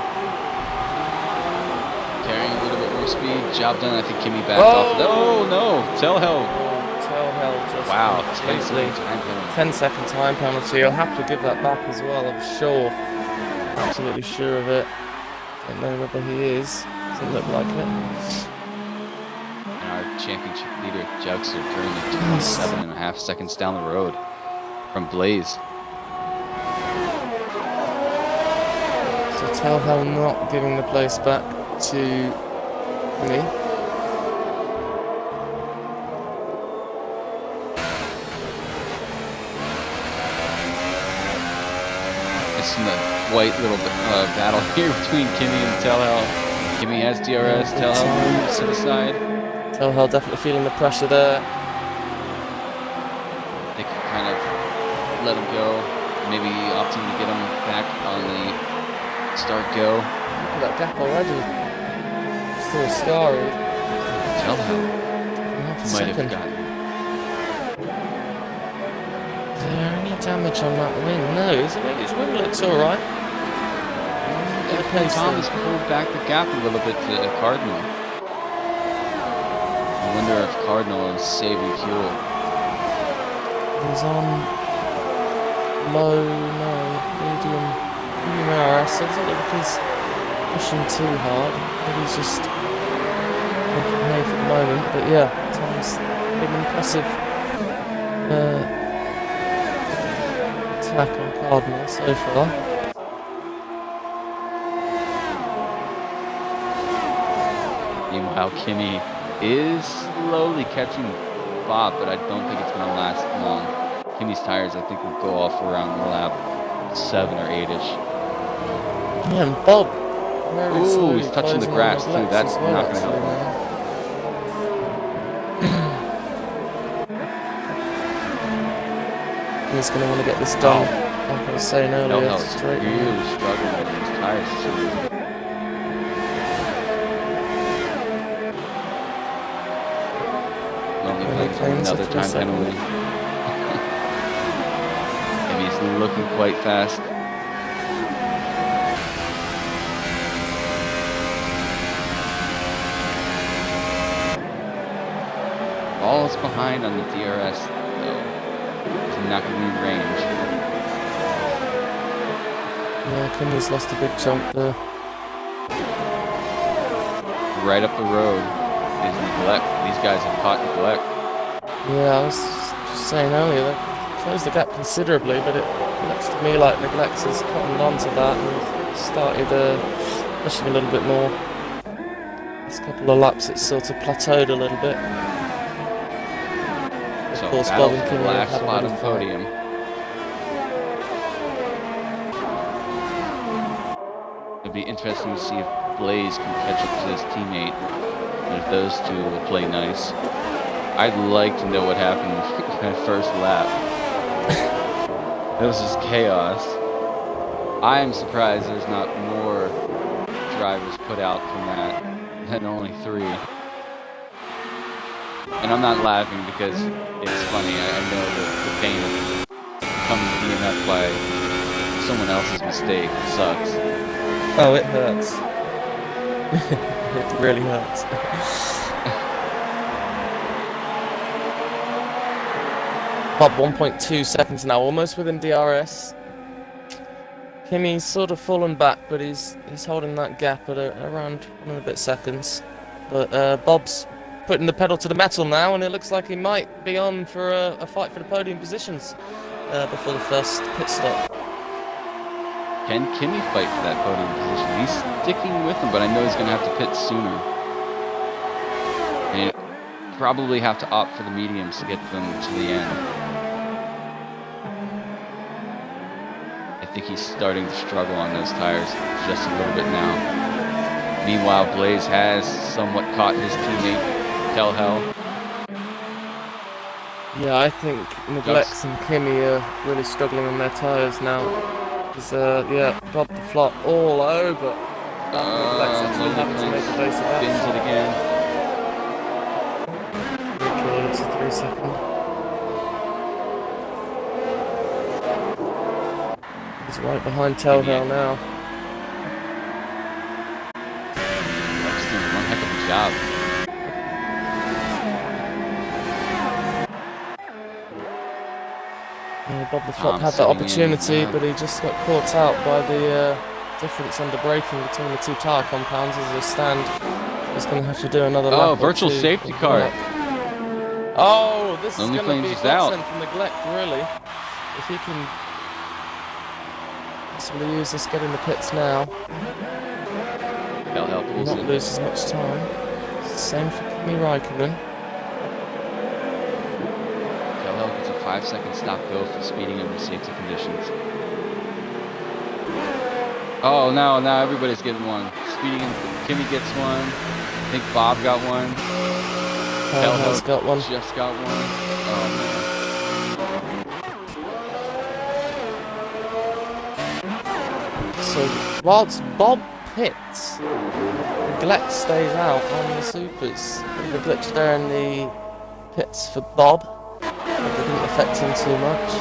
Carrying a little bit more speed. Job done. I think Kimmy backed off. Oh no, Tellhell. Tellhell just wow, completely 10-second time penalty. I'll have to give that back as well, I'm sure. Absolutely sure of it. Don't know whether he is. Doesn't look like it. And our championship leader, Jugster, currently 27.5 seconds down the road from Blaze. So Tellhell not giving the place back to me. It's in the white little battle here between Kimmy and Tellhell. Kimmy has DRS, Tellhell moves to the side. Tellhell definitely feeling the pressure there. They could kind of let him go, maybe opting to get him back on the start go. Look at that gap already. Still scarred. Tellhell might have gotten. Is there any damage on that wing? No, his wing looks alright. Thomas pulled back the gap a little bit to Cardinal. I wonder if Cardinal is saving fuel. He's on low, medium RS. So it doesn't look like he's pushing too hard. Maybe he's just looking hay for the moment. But yeah, Tom's been impressive attack on Cardinal so far. Meanwhile, Kimmy is slowly catching Bob, but I don't think it's going to last long. Kimmy's tires, I think, will go off around lap 7 or 8-ish. Yeah, and Bob. Ooh, he's touching the grass too. That's not going to help. He's going to want to get this done. Like I was saying earlier, straight. Really struggling with his tires. Another time penalty. And he's looking quite fast. Ball's behind on the DRS though. He's not going to be in range. Yeah, Kimmy's lost a big chunk there. Right up the road is Neglect. These guys have caught Neglect. Yeah, I was just saying earlier, they closed the gap considerably, but it Looks to me like Neglects has cottoned onto that and started pushing a little bit more. Last couple of laps it's sort of plateaued a little bit. Of So course, battle Bob and for the Kimi last have had a spot little on fight. podium. It'll be interesting to see if Blaze can catch up to his teammate, and if those two will play nice. I'd like to know what happened that first lap. It was just chaos. I am surprised there's not more drivers put out from that than only 3. And I'm not laughing because it's funny. I know the pain of becoming DNF by someone else's mistake sucks. Oh, it hurts. It really hurts. Bob 1.2 seconds now, almost within DRS. Kimi's sort of fallen back, but he's holding that gap at around 1 and a bit seconds. But Bob's putting the pedal to the metal now, and it looks like he might be on for a fight for the podium positions before the first pit stop. Can Kimi fight for that podium position? He's sticking with him, but I know he's going to have to pit sooner. And he'll probably have to opt for the mediums to get them to the end. I think he's starting to struggle on those tires just a little bit now. Meanwhile, Blaze has somewhat caught his teammate, Hell. Yeah, I think Neglects and Kimi are really struggling on their tires now. Yeah, Bob the flop all over. Neglects actually having to make a base of that. Spins it again. Okay, it's a 3 second. He's right behind Telltale now. That's doing one heck of a job. Yeah, Bob the Flop had that opportunity, but he just got caught out by the difference under braking between the 2 tire compounds as they stand. He's going to have to do another lap. Oh, virtual safety car. Oh, this is Only going to be a Flames is out. godsend for Neglect, really. If he can possibly use this, get in the pits now. Hell pulls Not it. lose as much time. Same for Kimi Raikkonen. Hell gets a 5-second stop go for speeding under safety conditions. Oh, now everybody's getting one. Speeding in, Kimi gets one. I think Bob got one. Hell's got one. Just got one. Oh, man. So, whilst Bob pits, Neglect stays out on the supers. The glitch there in the pits for Bob. It didn't affect him too much.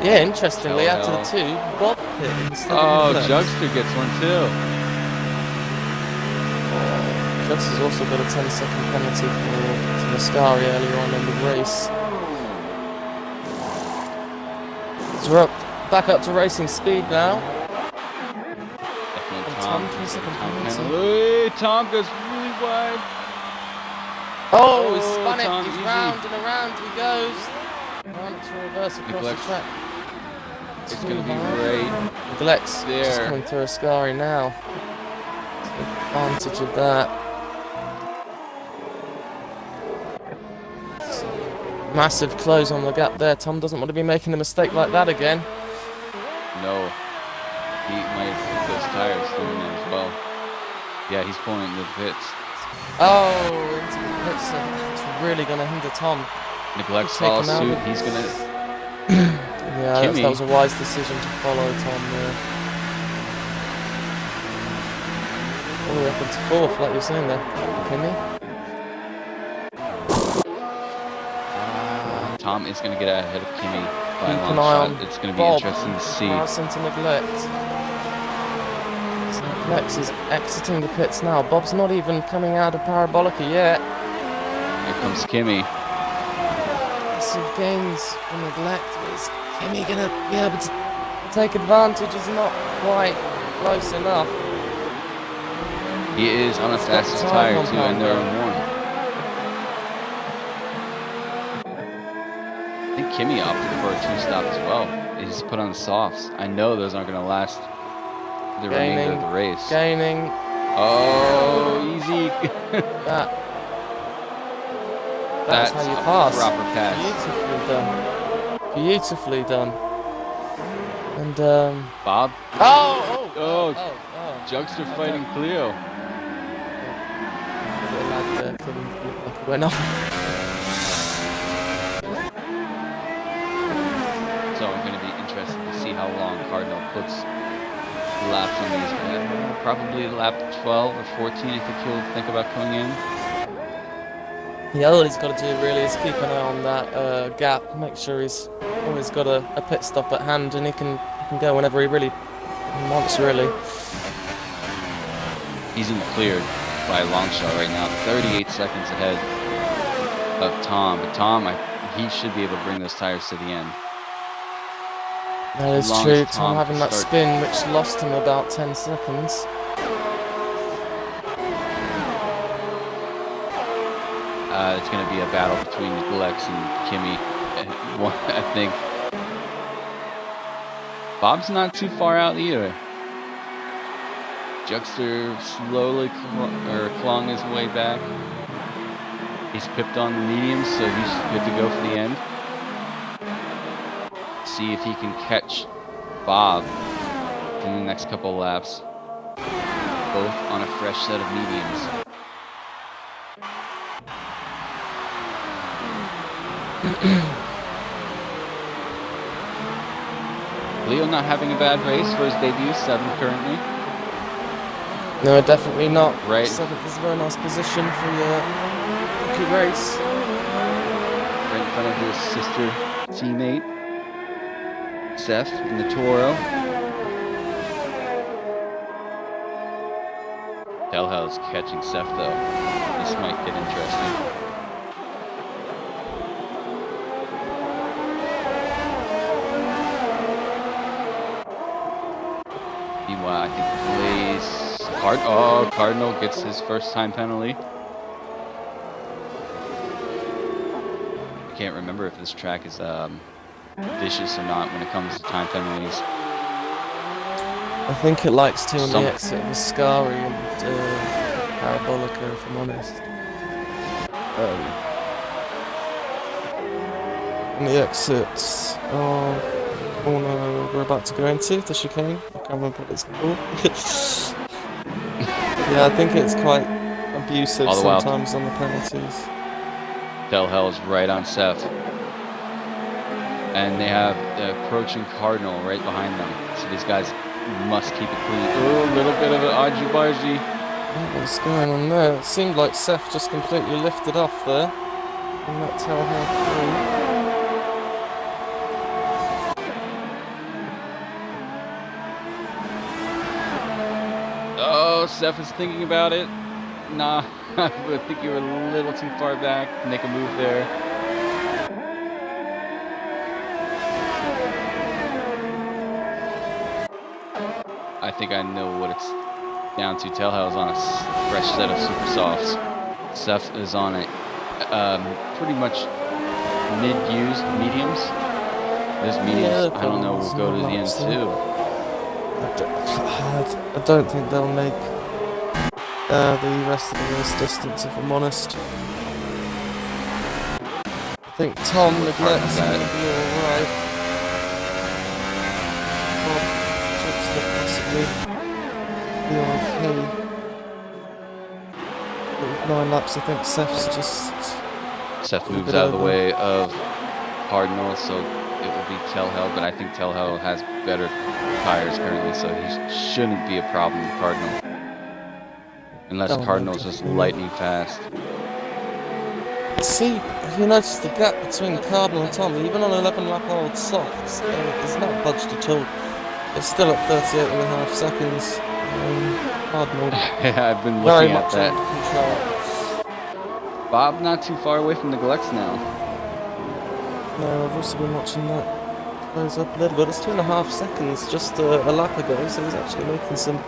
Yeah, interestingly, out of the 2, Bob pit instead of Neglect. Jugster gets one too. Jugs has also got a 10-second penalty for Mascari earlier on in the race. So we're back up to racing speed now. Definitely Tom, 10-second penalty. Tom goes really wide. Oh, he's spun it. Tom, He's easy. round and around he goes. Around to reverse across the track. It's going to be great. Neglect's There. just coming through Ascari now. Take advantage of that. Massive close on the gap there. Tom doesn't want to be making a mistake like that again. No. He might have hit those tires doing that as well. Yeah, he's pulling into the pits. Oh, into the pits. It's really going to hinder Tom. Neglects Take follow him out. suit. He's going to... Yeah, Kimi. that was a wise decision to follow Tom there. All the way up into 4th, like you're saying there, Kimi. Tom is going to get ahead of Kimi by Keep a an long eye shot. on It's going to be Bob. interesting to see. Nice into Neglect. So Neglect is exiting the pits now. Bob's not even coming out of Parabolica yet. Here comes Kimi. Massive gains from Neglect. Is Kimi going to be able to take advantage? Is not quite close enough. He is on the He's got fastest time tire too, compound and they're there. in 1. I think Kimi opted for a 2-stop as well. He's put on the softs. I know those aren't going to last the remainder of the race. Gaining. Oh, easy. That's how you pass. Proper pass. Beautifully done. And Bob. Oh. Jugster fighting Cleo. Went off. So I'm going to be interested to see how long Cardinal puts laps on these. Probably lap 12 or 14 I think he'll think about coming in. Yeah, all he's got to do really is keep an eye on that gap, make sure he's always got a pit stop at hand, and he can go whenever he really wants, really. He's in the clear by a long shot right now, 38 seconds ahead of Tom. But Tom, he should be able to bring those tires to the end. That is true. Tom having that spin, which lost him about 10 seconds. It's going to be a battle between Glex and Kimmy. I think Bob's not too far out either. Jugster slowly clawing his way back. He's pipped on the mediums, so he's good to go for the end. See if he can catch Bob in the next couple laps. Both on a fresh set of mediums. Leo not having a bad race for his debut, 7th currently. No, definitely not. Right. 7th is a very nice position for your rookie race. Right in front of his sister teammate, Seth, in the Toro. Telha's catching Seth though. This might get interesting. Meanwhile, I think Blaze Cardinal gets his first time penalty. I can't remember if this track is vicious or not when it comes to time penalties. I think it likes to on the exit of Ascari and Parabolica, if I'm honest. On the exits of corner we're about to go into, the chicane. I can't remember what it's called. Yeah, I think it's quite abusive sometimes on the penalties. Telha's right on Seth. And they have the approaching Cardinal right behind them. So these guys must keep it clean. Oh, a little bit of an argy-bargy. What's going on there? It seemed like Seth just completely lifted off there. And that's how through. Oh, Seth is thinking about it. Nah, I think you were a little too far back. Make a move there. I think I know what it's down to. Telha's on a fresh set of super softs. Seth is on it. Pretty much mid-used mediums. Those mediums, I don't know, will go to the end too. I don't think they'll make the rest of the race distance, if I'm honest. I think Tom neglects it will be alright. Bob should possibly be okay. With 9 laps, I think Seth's just... Seth moves out of the way of Cardinal, so it will be Telha, but I think Telha has better tires currently, so he shouldn't be a problem with Cardinal. Unless Cardinal's just lightning fast. See, if you notice the gap between Cardinal and Tom, even on 11-lap-old softs, it's not budged at all. It's still at 38.5 seconds. Cardinal. Yeah, I've been looking at that. Bob not too far away from the Glex now. No, I've also been watching that close up a little bit. It's 2.5 seconds just a lap ago, so he's actually making some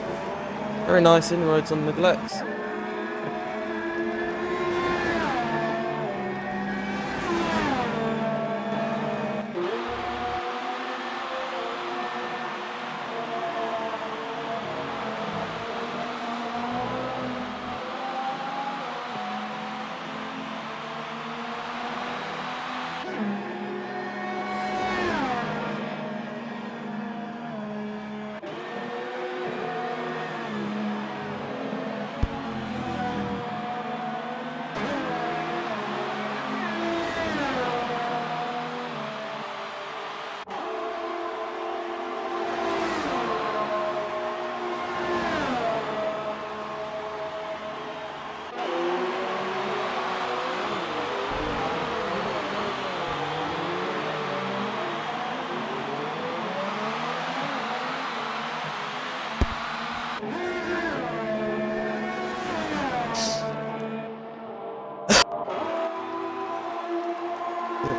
very nice inroads on the Glex.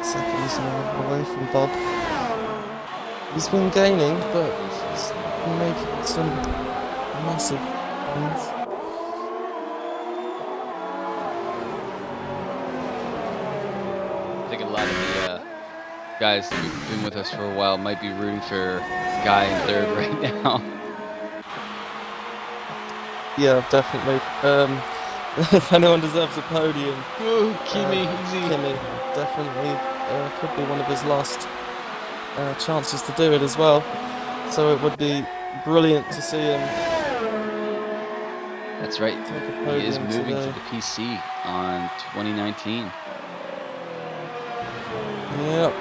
8 seconds now away from Bob. He's been gaining, but he's been making some massive gains. I think a lot of the guys who've been with us for a while might be rooting for Guy in third right now. Yeah, definitely. If anyone deserves a podium, Ooh, Kimi, easy. Kimi definitely could be one of his last chances to do it as well. So it would be brilliant to see him. That's right. Take a He is podium moving today. to the PC on 2019. Yep.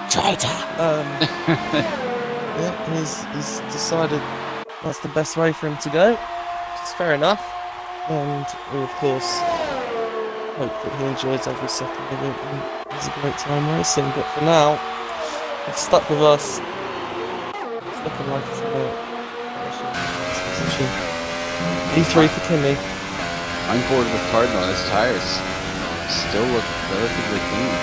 Traitor. Yeah, he's decided that's the best way for him to go. Which is fair enough. And we of course hope that he enjoys every second of it and has a great time racing. But for now, it's stuck with us. It's looking like it's in a position. E3 for Kimi. I'm bored with Cardinal. His tires still look relatively clean.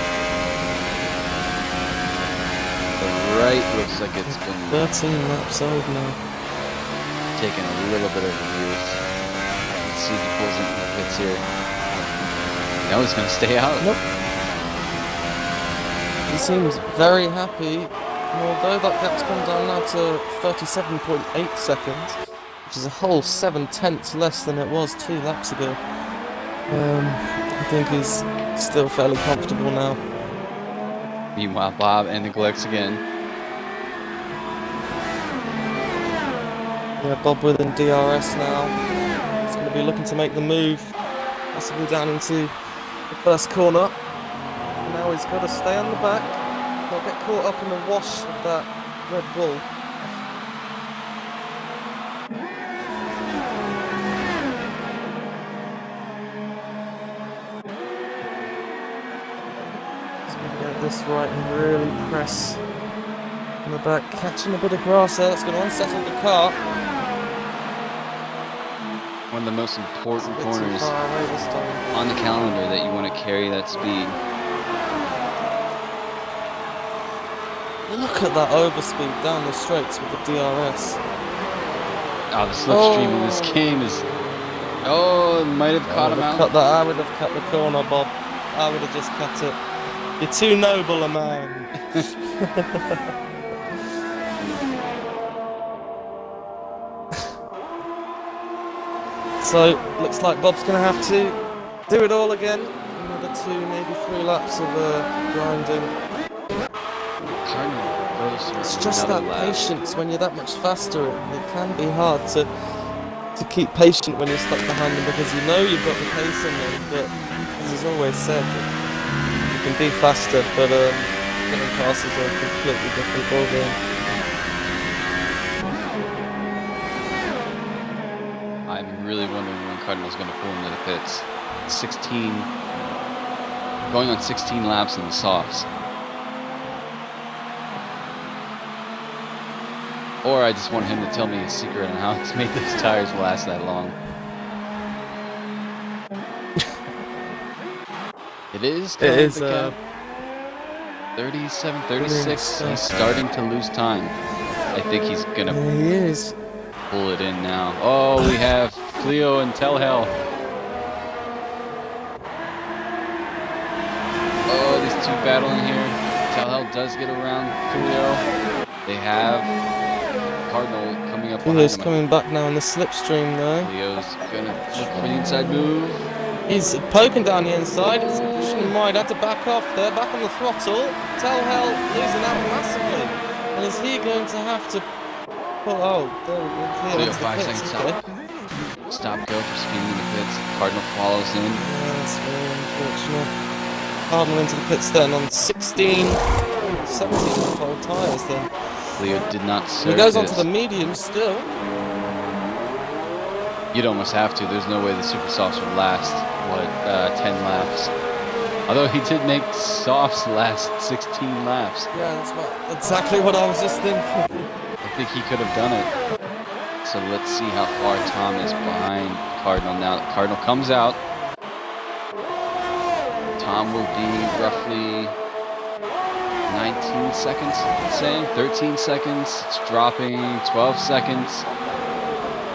The right looks like it's been 13 laps old now. taking a little bit of abuse. Let's see if he pulls into the pits here. No, he's going to stay out. Nope. He seems very happy. Although that gap's come down now to 37.8 seconds, which is a whole 7/10 less than it was 2 laps ago. I think he's still fairly comfortable now. Meanwhile, Bob and neglects again. Yeah, Bob within DRS now. He's going to be looking to make the move, possibly down into the first corner. Now he's got to stay on the back, not get caught up in the wash of that Red Bull. He's going to get this right and really press in the back, catching a bit of grass there. That's going to unsettle the car. One of the most important A bit too corners far away this time. on the calendar that you want to carry that speed. Look at that overspeed down the straights with the DRS. Oh, the slipstream in this game is... Oh, it might have caught him out. I would have cut the corner, Bob. I would have just cut it. You're too noble a man. So, looks like Bob's going to have to do it all again. Another 2, maybe 3 laps of grinding. Cardinal goes for It's just another that lap. patience when you're that much faster. It can be hard to keep patient when you're stuck behind them because you know you've got the pace in them. But as he's always said, you can be faster, but getting past is a completely different ballgame. I'm really wondering when Cardinal's going to pull into the pits. 16, going on 16 laps in the softs. Or I just want him to tell me his secret on how he's made those tires last that long. It is. It is. 37, 36. He's starting to lose time. I think he's gonna He is. pull it in now. Oh, we have Cleo and Telhell. Oh, these two battling here. Telhell does get around Cleo. They have Cardinal coming up behind Cleo's him. coming back now in the slipstream though. Cleo's gonna look for the inside move. He's poking down the inside. It's pushing him wide. Had to back off there. Back on the throttle. Telhell losing out massively. And is he going to have to pull? Oh, there we go. Cleo Cleo into the 5 pits, seconds okay. out. Stop go for speeding in the pits. Cardinal follows in. Yeah, that's very unfortunate. Cardinal into the pits then on 16, 17 pole tyres then. Cleo did not He serve goes this. onto the medium still. You'd almost have to. There's no way the super softs would last, 10 laps. Although he did make softs last 16 laps. Yeah, that's exactly what I was just thinking. I think he could have done it. So let's see how far Tom is behind Cardinal now. Cardinal comes out. Tom will be roughly 19 seconds, let's say, 13 seconds. It's dropping 12 seconds,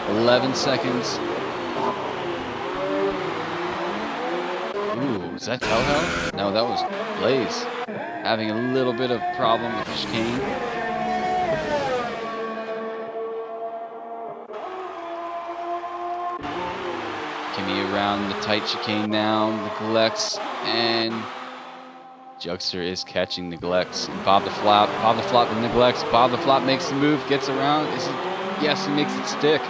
11 seconds. Ooh, is that Hell? No, that was Blaze. Having a little bit of problem with the chicane. Kimmy around the tight chicane now, neglects, and Jugster is catching neglects. And Bob the Flop and neglects. Bob the Flop makes the move, gets around. Yes, he makes it stick.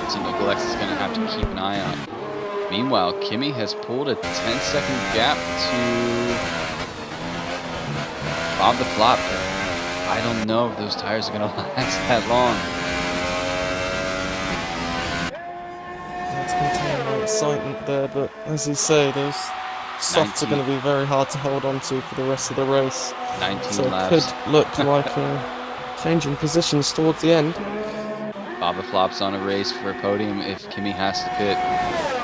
So neglects is going to have to keep an eye out. Meanwhile, Kimmy has pulled a 10-second gap to Bob the Flop. I don't know if those tires are going to last that long. That's going to take my excitement there, but as you say, those softs are going to be very hard to hold on to for the rest of the race. 19 so laps. It could look like changing positions towards the end. Bob the Flop's on a race for a podium if Kimmy has to pit.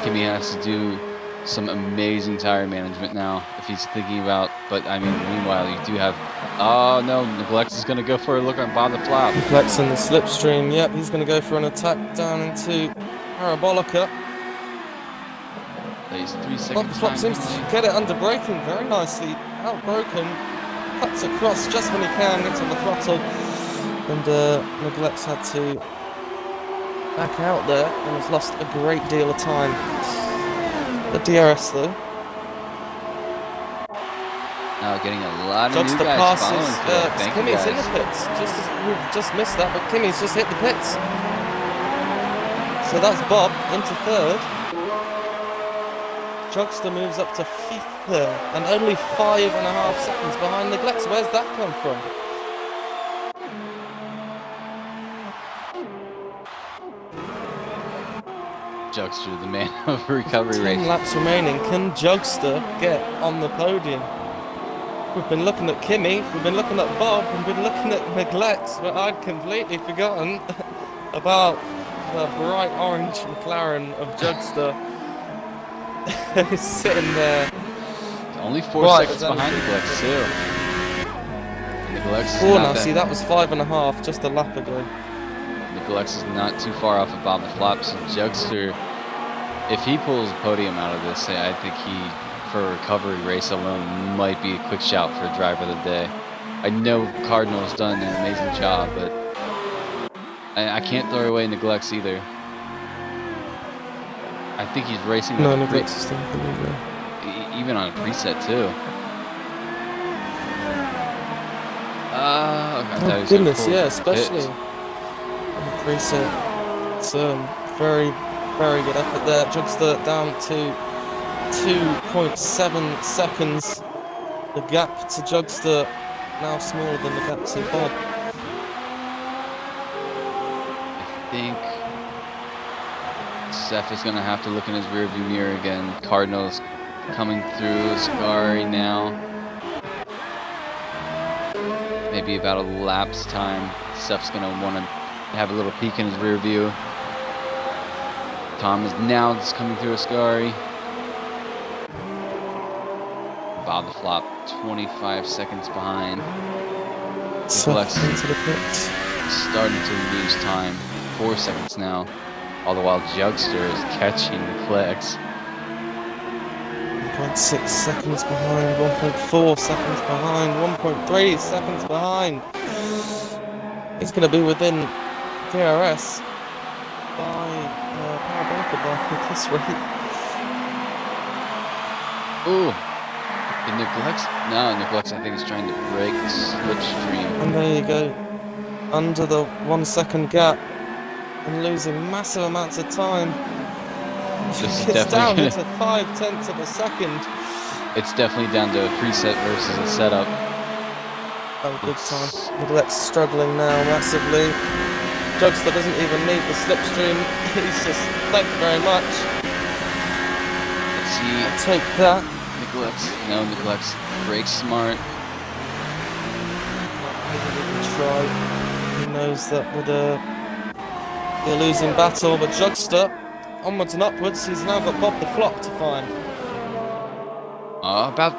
Kimmy has to do some amazing tire management now if he's thinking about, but I mean, meanwhile, you do have, oh no, Neglects is going to go for a look on Bob the Flop. Neglects in the slipstream, yep, he's going to go for an attack down into Parabolica. He's 3 seconds. Bob the Flop seems to get it under braking very nicely, outbroken, cuts across just when he can, gets on the throttle, and Neglects had to back out there and has lost a great deal of time. The DRS though. Now getting a lot of Jugster new guys passes. following. Thank you Kimmy's guys. in the pits. We've just missed that, but Kimmy's just hit the pits. So that's Bob into third. Jugster moves up to fifth there, and only 5.5 seconds behind Neglects. Where's that come from? Jugster, the man of recovery 10 race. laps remaining. Can Jugster get on the podium? We've been looking at Kimmy, we've been looking at Bob, we've been looking at Neglects, but I'd completely forgotten about the bright orange McLaren of Jugster. He's sitting there. Only 4 seconds behind Neglects too. Neglects 4 now, see that was 5.5 just a lap ago. Neglects is not too far off of Bob the Flop, so Jugster, if he pulls a podium out of this, I think he, for a recovery race alone, might be a quick shout for a driver of the day. I know Cardinal's done an amazing job, but I can't throw away Neglects either. I think he's racing. No, Neglects is still even on a preset too. Oh goodness, yeah, especially on the preset. It's very, very good effort there. Jugster down to 2.7 seconds. The gap to Jugster now smaller than the gap to Bob. I think Seth is going to have to look in his rearview mirror again. Cardinals coming through Ascari now. Maybe about a lap's time. Seth's going to want to have a little peek in his rear view. Tom is now just coming through Ascari. Bob the Flop, 25 seconds behind. Neglects into the pits. starting to lose time. 4 seconds now. All the while Jugster is catching Neglects. 1.6 seconds behind, 1.4 seconds behind, 1.3 seconds behind. He's going to be within DRS by Parabolica by this rate. Ooh. The Neglects? No, Neglects I think is trying to break the slipstream. And there you go. Under the 1 second gap and losing massive amounts of time. It's down into 0.5 of a second. It's definitely down to a preset versus a setup. Oh, big time. Neglects struggling now massively. Jugster doesn't even need the slipstream. He's just, thank you very much. Let's see. I'll take that. Neglects. No, Neglects. Brake smart. try. He knows that would be a losing battle, but Jugster, onwards and upwards, he's now got Bob the Flop to find. About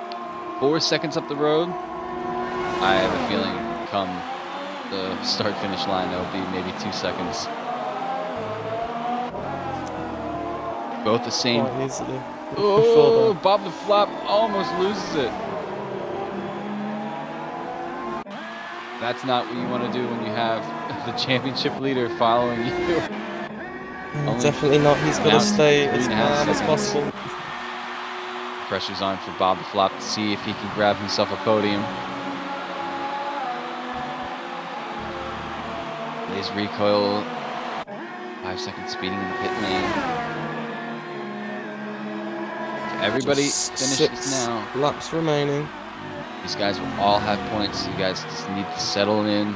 4 seconds up the road. I have a feeling come the start-finish line, there'll be maybe 2 seconds. Both the same. Quite easily. Oh, Bob the Flop almost loses it. That's not what you want to do when you have the championship leader following you. Definitely not. He's got to stay as calm as possible. Pressure's on for Bob the Flop to see if he can grab himself a podium. His recoil, 5 seconds speeding in the pit lane. Everybody finishes now. Laps remaining. These guys will all have points. You guys just need to settle in.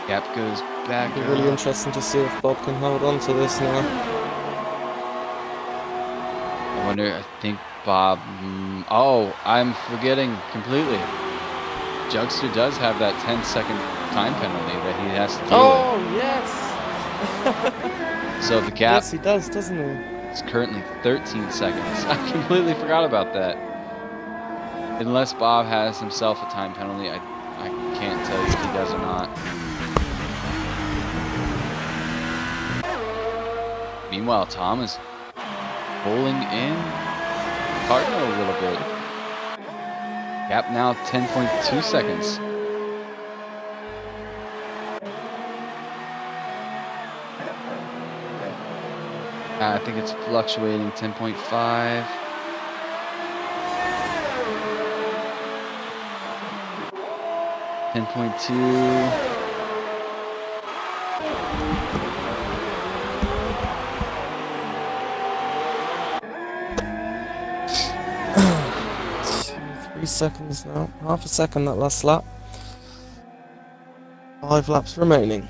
Gap goes back. It'll be really interesting to see if Bob can hold on to this now. I wonder, I think Bob... oh, I'm forgetting completely. Jugster does have that 10-second time penalty that he has to deal with. Oh, yes! So the gap... yes, he does, doesn't he? It's currently 13 seconds. I completely forgot about that. Unless Bob has himself a time penalty, I can't tell you if he does or not. Meanwhile, Tom is pulling in Cardinal a little bit. Gap now 10.2 seconds. I think it's fluctuating 10.5. Three seconds now. Half a second that last lap. 5 laps remaining.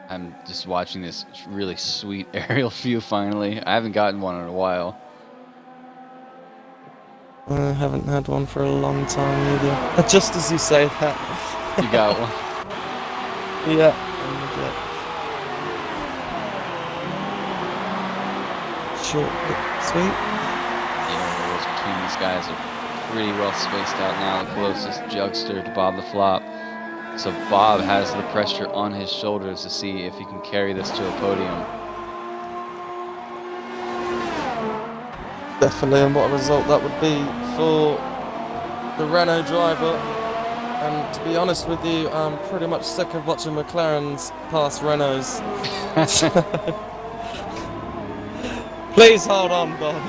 I'm just watching this really sweet aerial view finally. I haven't gotten one in a while. I haven't had one for a long time either. Just as you say that. You got one? Yeah. Short, sweet. Yeah, the roads between these guys are pretty well spaced out now. The closest Jugster to Bob the Flop. So Bob has the pressure on his shoulders to see if he can carry this to a podium. Definitely, and what a result that would be for the Renault driver. And to be honest with you, I'm pretty much sick of watching McLarens pass Renaults. Please hold on, Bob.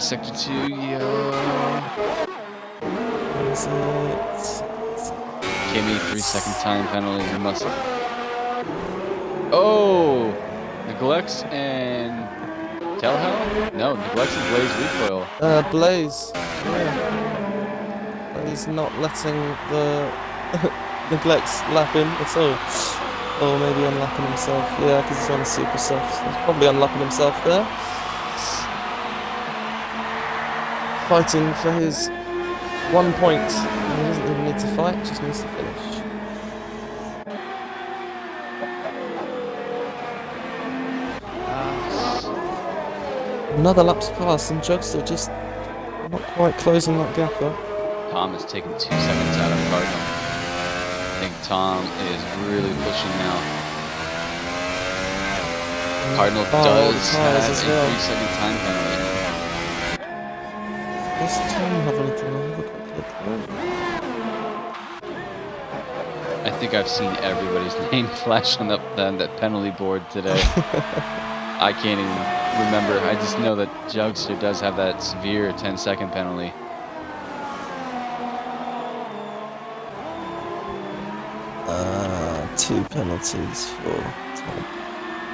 Sector 2, yellow. Is it? Kimmy, 3-second time penalty. He must. Oh! Neglects and Telhell? No, neglects and Blaze recoil. Blaze. Yeah. Blaze not letting the neglects lap in at all. Or maybe unlapping himself. Yeah, because he's on a super soft. So he's probably unlapping himself there. Fighting for his 1 point. And he doesn't even need to fight, just needs to finish. Another lap's pass, and Jugster just not quite closing that gap up. Tom is taking 2 seconds out of Cardinal. I think Tom is really pushing now. Cardinal does have a 3-second time penalty. Does Tom have anything? I'll have a quick look there. I think I've seen everybody's name flash on that penalty board today. I can't even remember. I just know that Jugster does have that severe 10-second penalty. Two penalties for Tom.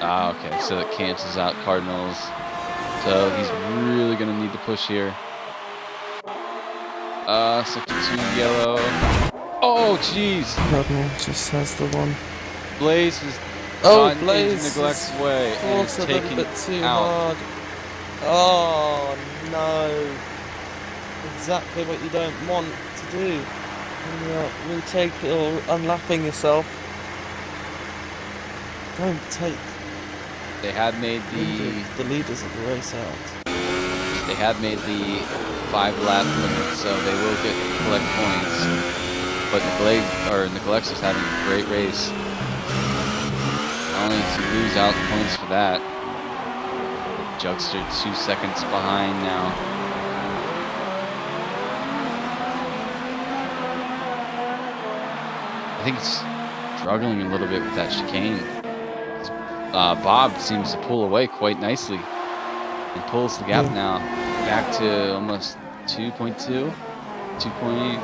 Ah, okay, so that cancels out Cardinals. So he's really going to need to push here. Sector 2 yellow. Oh, jeez. Cardinal just has the one. Blaze has Oh, gotten Blaze into Neglect's way and is forced a little taken bit too out. hard. Oh no! Exactly what you don't want to do when you're retaking or unlapping yourself. Don't take They have made the leaders of the race out. They have made the 5-lap limit, so they will collect points. But Neglect's is having a great race. Only to lose out points for that. Jugster 2 seconds behind now. I think it's struggling a little bit with that chicane. Bob seems to pull away quite nicely and pulls the gap now back to almost 2.2, 2.3,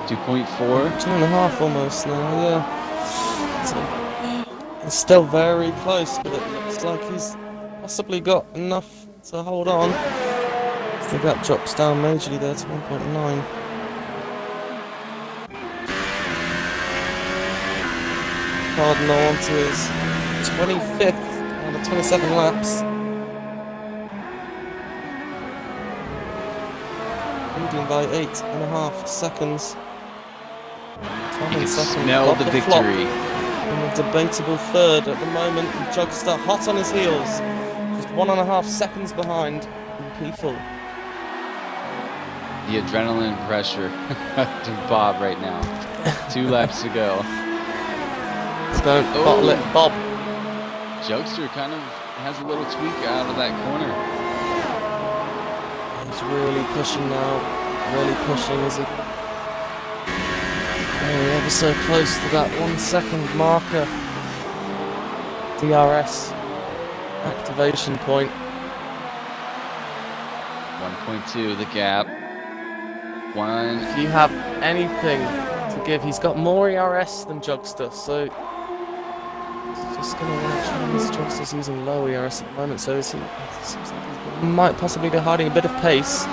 2.4. 2.5 almost now, yeah. So, it's still very close, but it looks like he's possibly got enough to hold on. The gap drops down majorly there to 1.9. Cardinal onto his 25th out of 27 laps. Leading by 8.5 seconds. You can smell the victory. In a debatable third at the moment. Jugster hot on his heels. Just 1.5 seconds behind in P4. The adrenaline pressure to Bob right now. 2 laps to go. Don't bottle it, Bob. Jugster kind of has a little tweak out of that corner. He's really pushing now. Really pushing as he... Oh, ever so close to that 1 second marker. DRS activation point. 1.2 the gap. If you have anything to give, he's got more ERS than Jugster, so he's just going to want to try. Jugster's using low ERS at the moment, so he might possibly be hiding a bit of pace.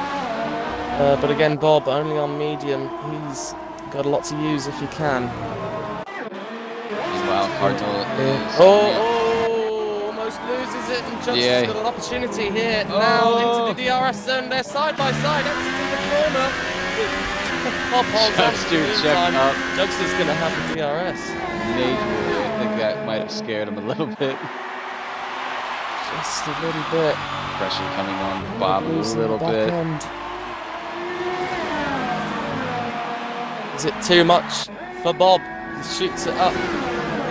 But again, Bob only on medium. He's got a lot to use if he can. Meanwhile, Cardinal is... Almost loses it, and Jugster's got an opportunity here now into the DRS zone. They're side by side, exiting the corner. Jugster checked up. Jugster's going to have the DRS. Majorly, I think that might have scared him a little bit. Just a little bit. Pressure coming on Bob a little bit. End. Is it too much for Bob? He shoots it up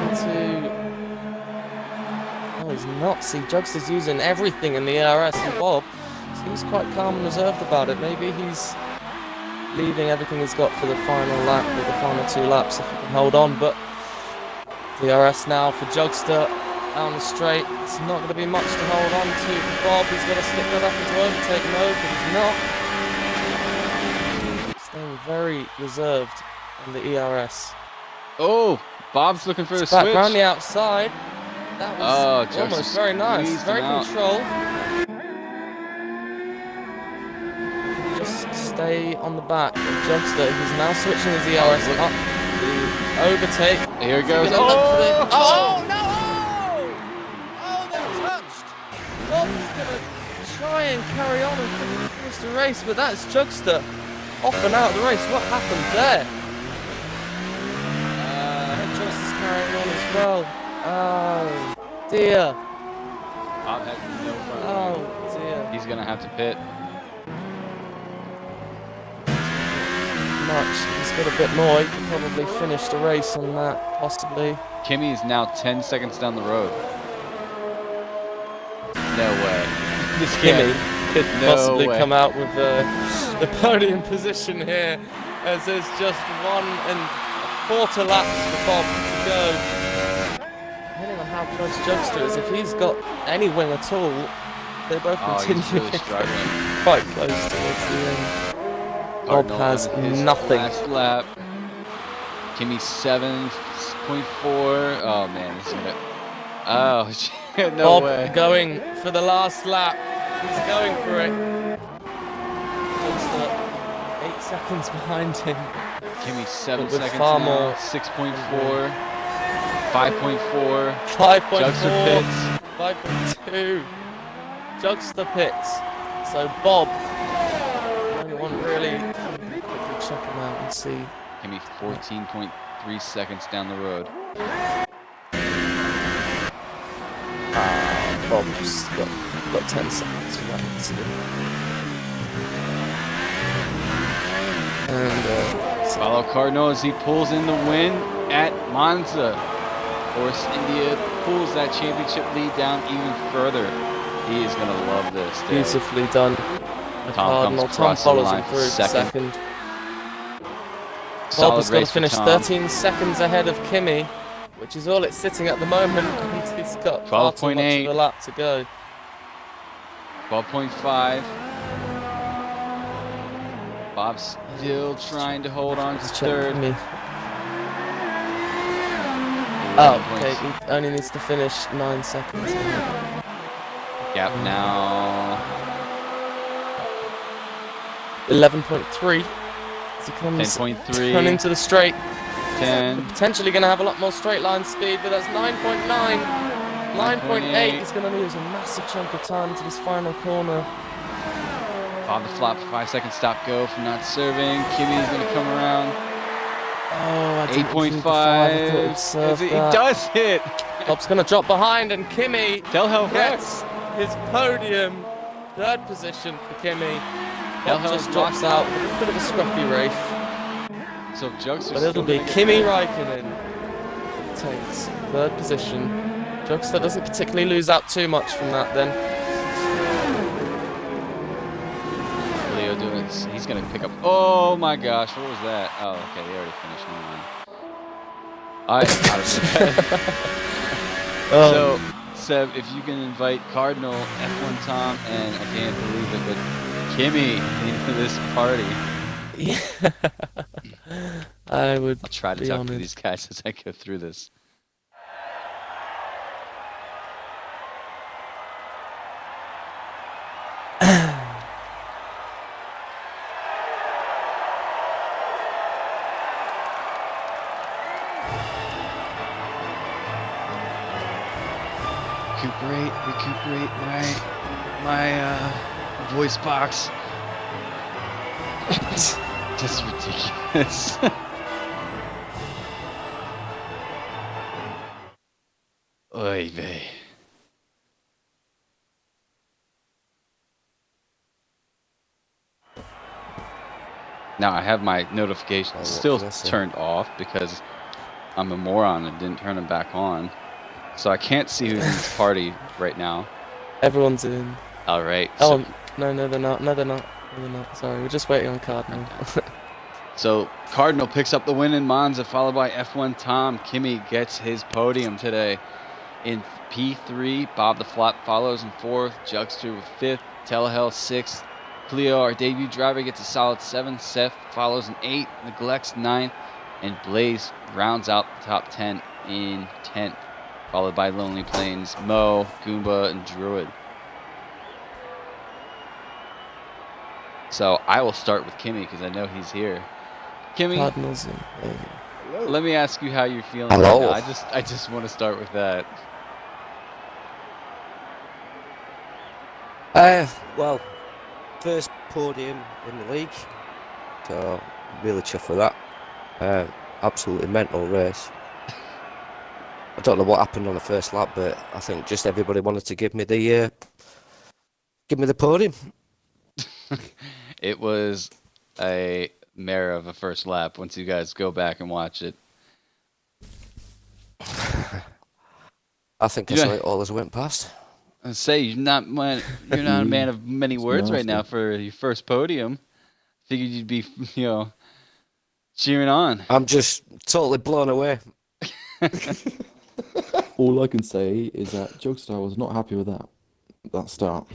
into... Oh, he's not. See, Jugster's using everything in the ERS, and Bob seems quite calm and reserved about it. Maybe he's leaving everything he's got for the final lap, or the final 2 laps, if he can hold on. But DRS now for Jugster down the straight. It's not going to be much to hold on to for Bob. He's got to stick that up into overtake mode, but he's not. Staying very reserved on the ERS. Oh, Bob's looking for a switch. Back around the outside. That was almost very nice. Very controlled. Just stay on the back of Jugster. He's now switching his ERS up to overtake. Here it goes. Oh no! Oh, they're touched. Bob's gonna try and carry on and finish the race, but that's Jugster off and out of the race. What happened there? Jugster's carrying on as well. Oh dear. Bob has no front. Oh dear. He's gonna have to pit. He's got a bit more. He could probably finish the race on that, possibly. Kimmy is now 10 seconds down the road. No way. This Kimmy could possibly way. come out with the podium position here, as there's just 1 1/4 laps for Bob to go. Depending on how close Jugster is, if he's got any wing at all, they both continue he's really struggling. quite close towards the end. Bob has nothing. Last lap. Kimmy 7.4. Oh man, this is gonna. Oh shit, no Bob way. going for the last lap. He's going for it. Jugster, 8 seconds behind him. Kimmy 7 But with seconds far now. more. 6.4. 5.4. 5.4. Jugster pits. 5.2. Jugster pits. So Bob, the only one really. Quickly check him out and see. Kimmy 14.3 seconds down the road. Bob's got 10 seconds for that incident. And Follow Cardinal as he pulls in the win at Monza. Force India pulls that championship lead down even further. He is going to love this day. beautifully done. Tom follows him for through second. Bob is going race to for finish Tom. 13 seconds ahead of Kimmy, which is all it's sitting at the moment. And he's got far too much of a lap to go. 12.5. Bob's still trying to hold on to third. Oh, okay, he only needs to finish 9 seconds. Gap now. 11.3. As he comes 10.3. run into the straight. 10. Potentially going to have a lot more straight line speed, but that's 9.9. 9.8. He's going to lose a massive chunk of time to this final corner. Bob the flop, 5 second stop go from not serving. Kimmy's going to come around. Oh, I 8.5. He does hit. Bob's going to drop behind, and Kimmy gets his podium. Third position for Kimmy. Bob just drops drops out. A bit of a scruffy race. So Jugster. But it'll be Kimi Räikkönen takes third position. Jugster doesn't particularly lose out too much from that then. Leo doing it. He's going to pick up. Oh my gosh, what was that? Oh, okay, they already finished. Never mind. Out of So, Seb, if you can invite Cardinal, F1 Tom, and I can't believe it, but Kimmy into this party. Yeah. I'll try to talk to these guys as I go through this. Recuperate my voice box. Just ridiculous. Oy vey. Now I have my notifications still turned off because I'm a moron and didn't turn them back on. So I can't see who's in this party right now. Everyone's in. All right. Oh, no, they're not. No, they're not. Sorry, we're just waiting on Cardinal. So Cardinal picks up the win in Monza, followed by F1 Tom. Kimmy gets his podium today. In P3, Bob the Flop follows in 4th. Jugster with 5th. Telehell 6th. Cleo, our debut driver, gets a solid 7th. Seth follows in 8th. Neglects 9th. And Blaze rounds out the top 10 in 10th. Followed by Lonely Plains, Mo, Goomba, and Druid. So I will start with Kimmy because I know he's here. Kimmy, let me ask you how you're feeling right now. I just want to start with that. Well, first podium in the league, so really chuffed for that. Absolutely mental race. I don't know what happened on the first lap, but I think just everybody wanted to give me the podium. It was a mare of a first lap. Once you guys go back and watch it, I think I saw it all as it went past. I say you're not a man of many words right now for your first podium. Figured you'd be, cheering on. I'm just totally blown away. All I can say is that Jugster was not happy with that start.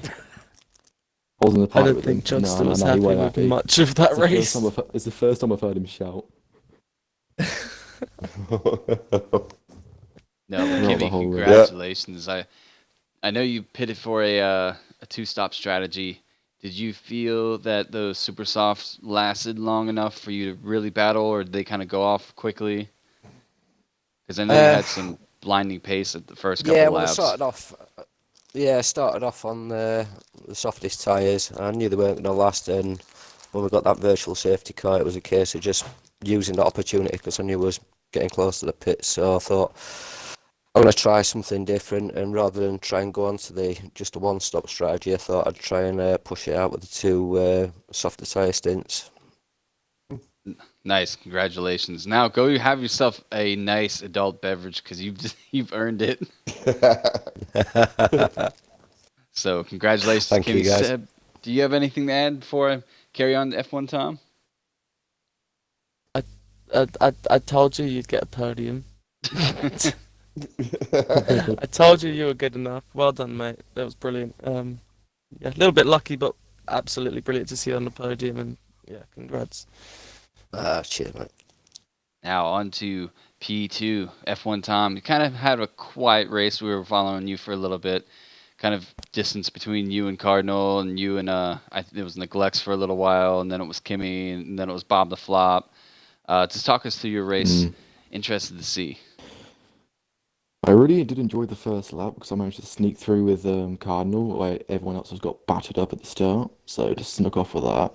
I was in the party with him. I don't think Jugster was happy with much of that race. It's the first time I've heard him shout. No, but Kimmy, congratulations. I know you pitted for a two-stop strategy Did you feel that those super softs lasted long enough for you to really battle, or did they kind of go off quickly? Because I know you Uh, had some blinding pace at the first yeah, couple well, I laps. started off. Yeah, I started off on the softest tyres. I knew they weren't going to last, and when we got that virtual safety car, it was a case of just using that opportunity because I knew I was getting close to the pits. So I thought I'm going to try something different, and rather than try and go on to the just a one-stop strategy, I thought I'd try and push it out with the two softer tyre stints. Nice, congratulations. Now go have yourself a nice adult beverage because you've earned it. So congratulations, Thank Kimmy. you, guys. Seb, do you have anything to add before I carry on to F1 Tom? I told you you'd get a podium. I told you were good enough. Well done, mate. That was brilliant. Yeah, a little bit lucky, but absolutely brilliant to see you on the podium. And yeah, congrats. Cheers, mate. Now on to P2 F1 Tom. You kind of had a quiet race. We were following you for a little bit. Kind of distance between you and Cardinal, and you and it was Neglects for a little while, and then it was Kimmy, and then it was Bob the Flop. Just talk us through your race. Interested to see. I really did enjoy the first lap because I managed to sneak through with Cardinal, where everyone else has got battered up at the start, so just snuck off with that.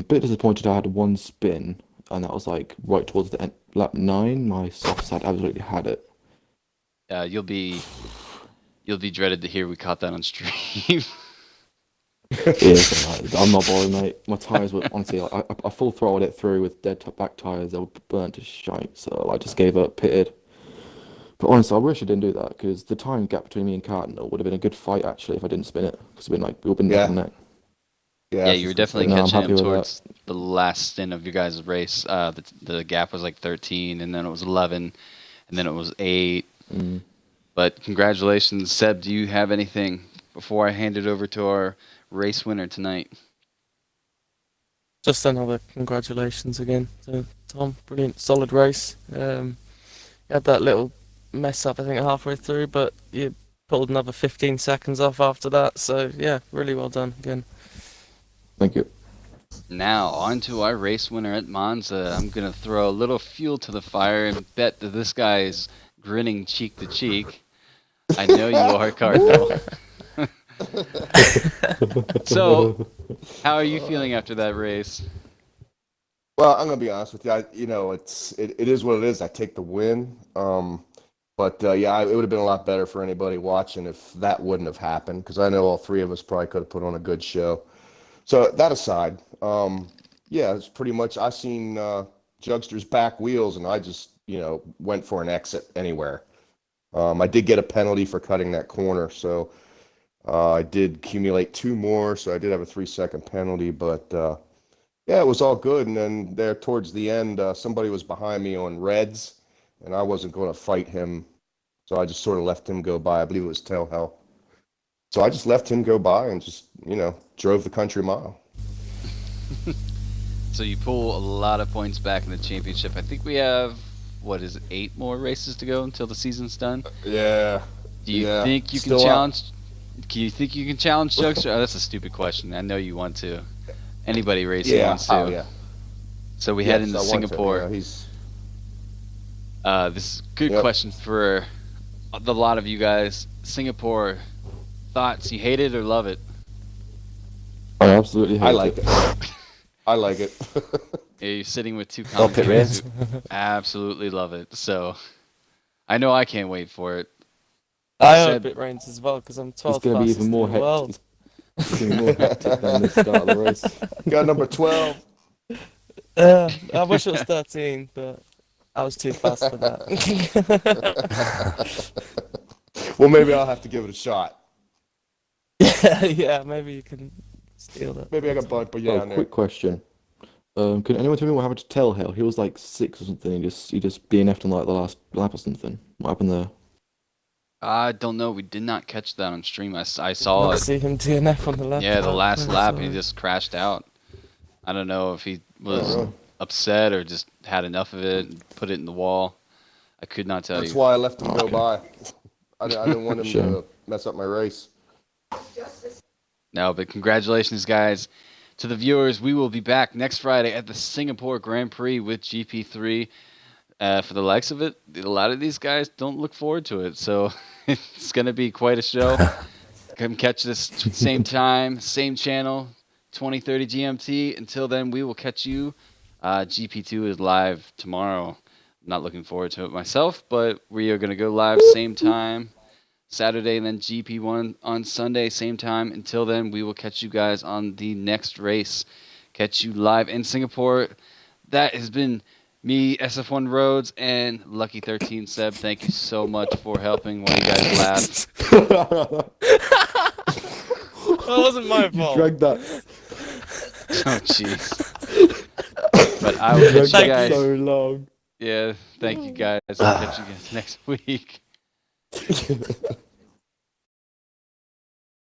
Bit disappointed I had one spin, and that was like right towards the end, lap 9. My soft side absolutely had it. You'll be dreaded to hear we caught that on stream. Yeah, I'm not bothered, mate. My tires were honestly, I full throttled it through with dead top back tires. They were burnt to shite, so I just gave up, pitted. But honestly, I wish I didn't do that because the time gap between me and Cardinal would have been a good fight actually if I didn't spin it. Because we've been neck and neck. Yeah, you were definitely No, I'm catching happy him with towards the last stint of your guys' race. The gap was like 13, and then it was 11, and then it was 8. But congratulations, Seb. Do you have anything before I hand it over to our race winner tonight? Just another congratulations again to Tom. Brilliant, solid race. You had that little mess up, I think, halfway through, but you pulled another 15 seconds off after that. So yeah, really well done again. Thank you. Now, on to our race winner at Monza. I'm going to throw a little fuel to the fire and bet that this guy is grinning cheek to cheek. I know you are, Cardinal. So, how are you feeling after that race? Well, I'm gonna be honest with you. It is what it is. I take the win. Yeah, it would have been a lot better for anybody watching if that wouldn't have happened. Because I know all three of us probably could have put on a good show. So that aside, yeah, it's pretty much. I seen Jugster's back wheels, and I just went for an exit anywhere. I did get a penalty for cutting that corner, so I did accumulate 2 more. So I did have a 3-second penalty, but. Yeah, it was all good. And then there towards the end, somebody was behind me on reds, and I wasn't going to fight him. So I just sort of left him go by. I believe it was Tail Hell. So I just let him go by and just, drove the country mile. So you pull a lot of points back in the championship. I think we have, 8 more races to go until the season's done? Yeah. Do you think you can Still challenge? Do you think you can challenge Jugster? Oh, that's a stupid question. I know you want to. Anybody racing wants to. Oh, yeah. So we head into I want to. Singapore. He's... This is a good question for a lot of you guys. Singapore, thoughts? You hate it or love it? I absolutely hate I like it. I like it. Yeah, you're sitting with 2 Hope it commentators who absolutely love it. So I know I can't wait for it. I Seb- hope it rains as well because I'm 12th It's going to be fastest even more in the world. hectic. It's going to be more hectic than the start of the race. Got number 12. I wish it was 13, but I was too fast for that. Well, maybe I'll have to give it a shot. Yeah, maybe you can steal that. Maybe I can bump you down there. Quick question. Can anyone tell me what happened to Tell Hell? He was like 6 or something. He just DNF'd on like the last lap or something. What happened there? I don't know. We did not catch that on stream. I saw Not it. see him DNF on the left. Yeah, the last lap, he Sorry. just crashed out. I don't know if he was really? upset or just had enough of it and put it in the wall. I could not tell That's you. why I left him go Okay. by. I didn't want him Shame. to mess up my race. No, but congratulations, guys. To the viewers, we will be back next Friday at the Singapore Grand Prix with GP3. For the likes of it, a lot of these guys don't look forward to it, so it's going to be quite a show. Come catch this same time, same channel, 20:30 GMT. Until then, we will catch you. GP2 is live tomorrow. I'm not looking forward to it myself, but we are going to go live same time Saturday, and then GP1 on Sunday, same time. Until then, we will catch you guys on the next race. Catch you live in Singapore. That has been me, SF1 Rhodes, and Lucky 13 Seb. Thank you so much for helping while you guys laughed. That wasn't my You fault. dragged that. Oh, jeez. But I will catch you Dragged that guys. so long. Yeah, thank you guys. I'll catch you guys next week.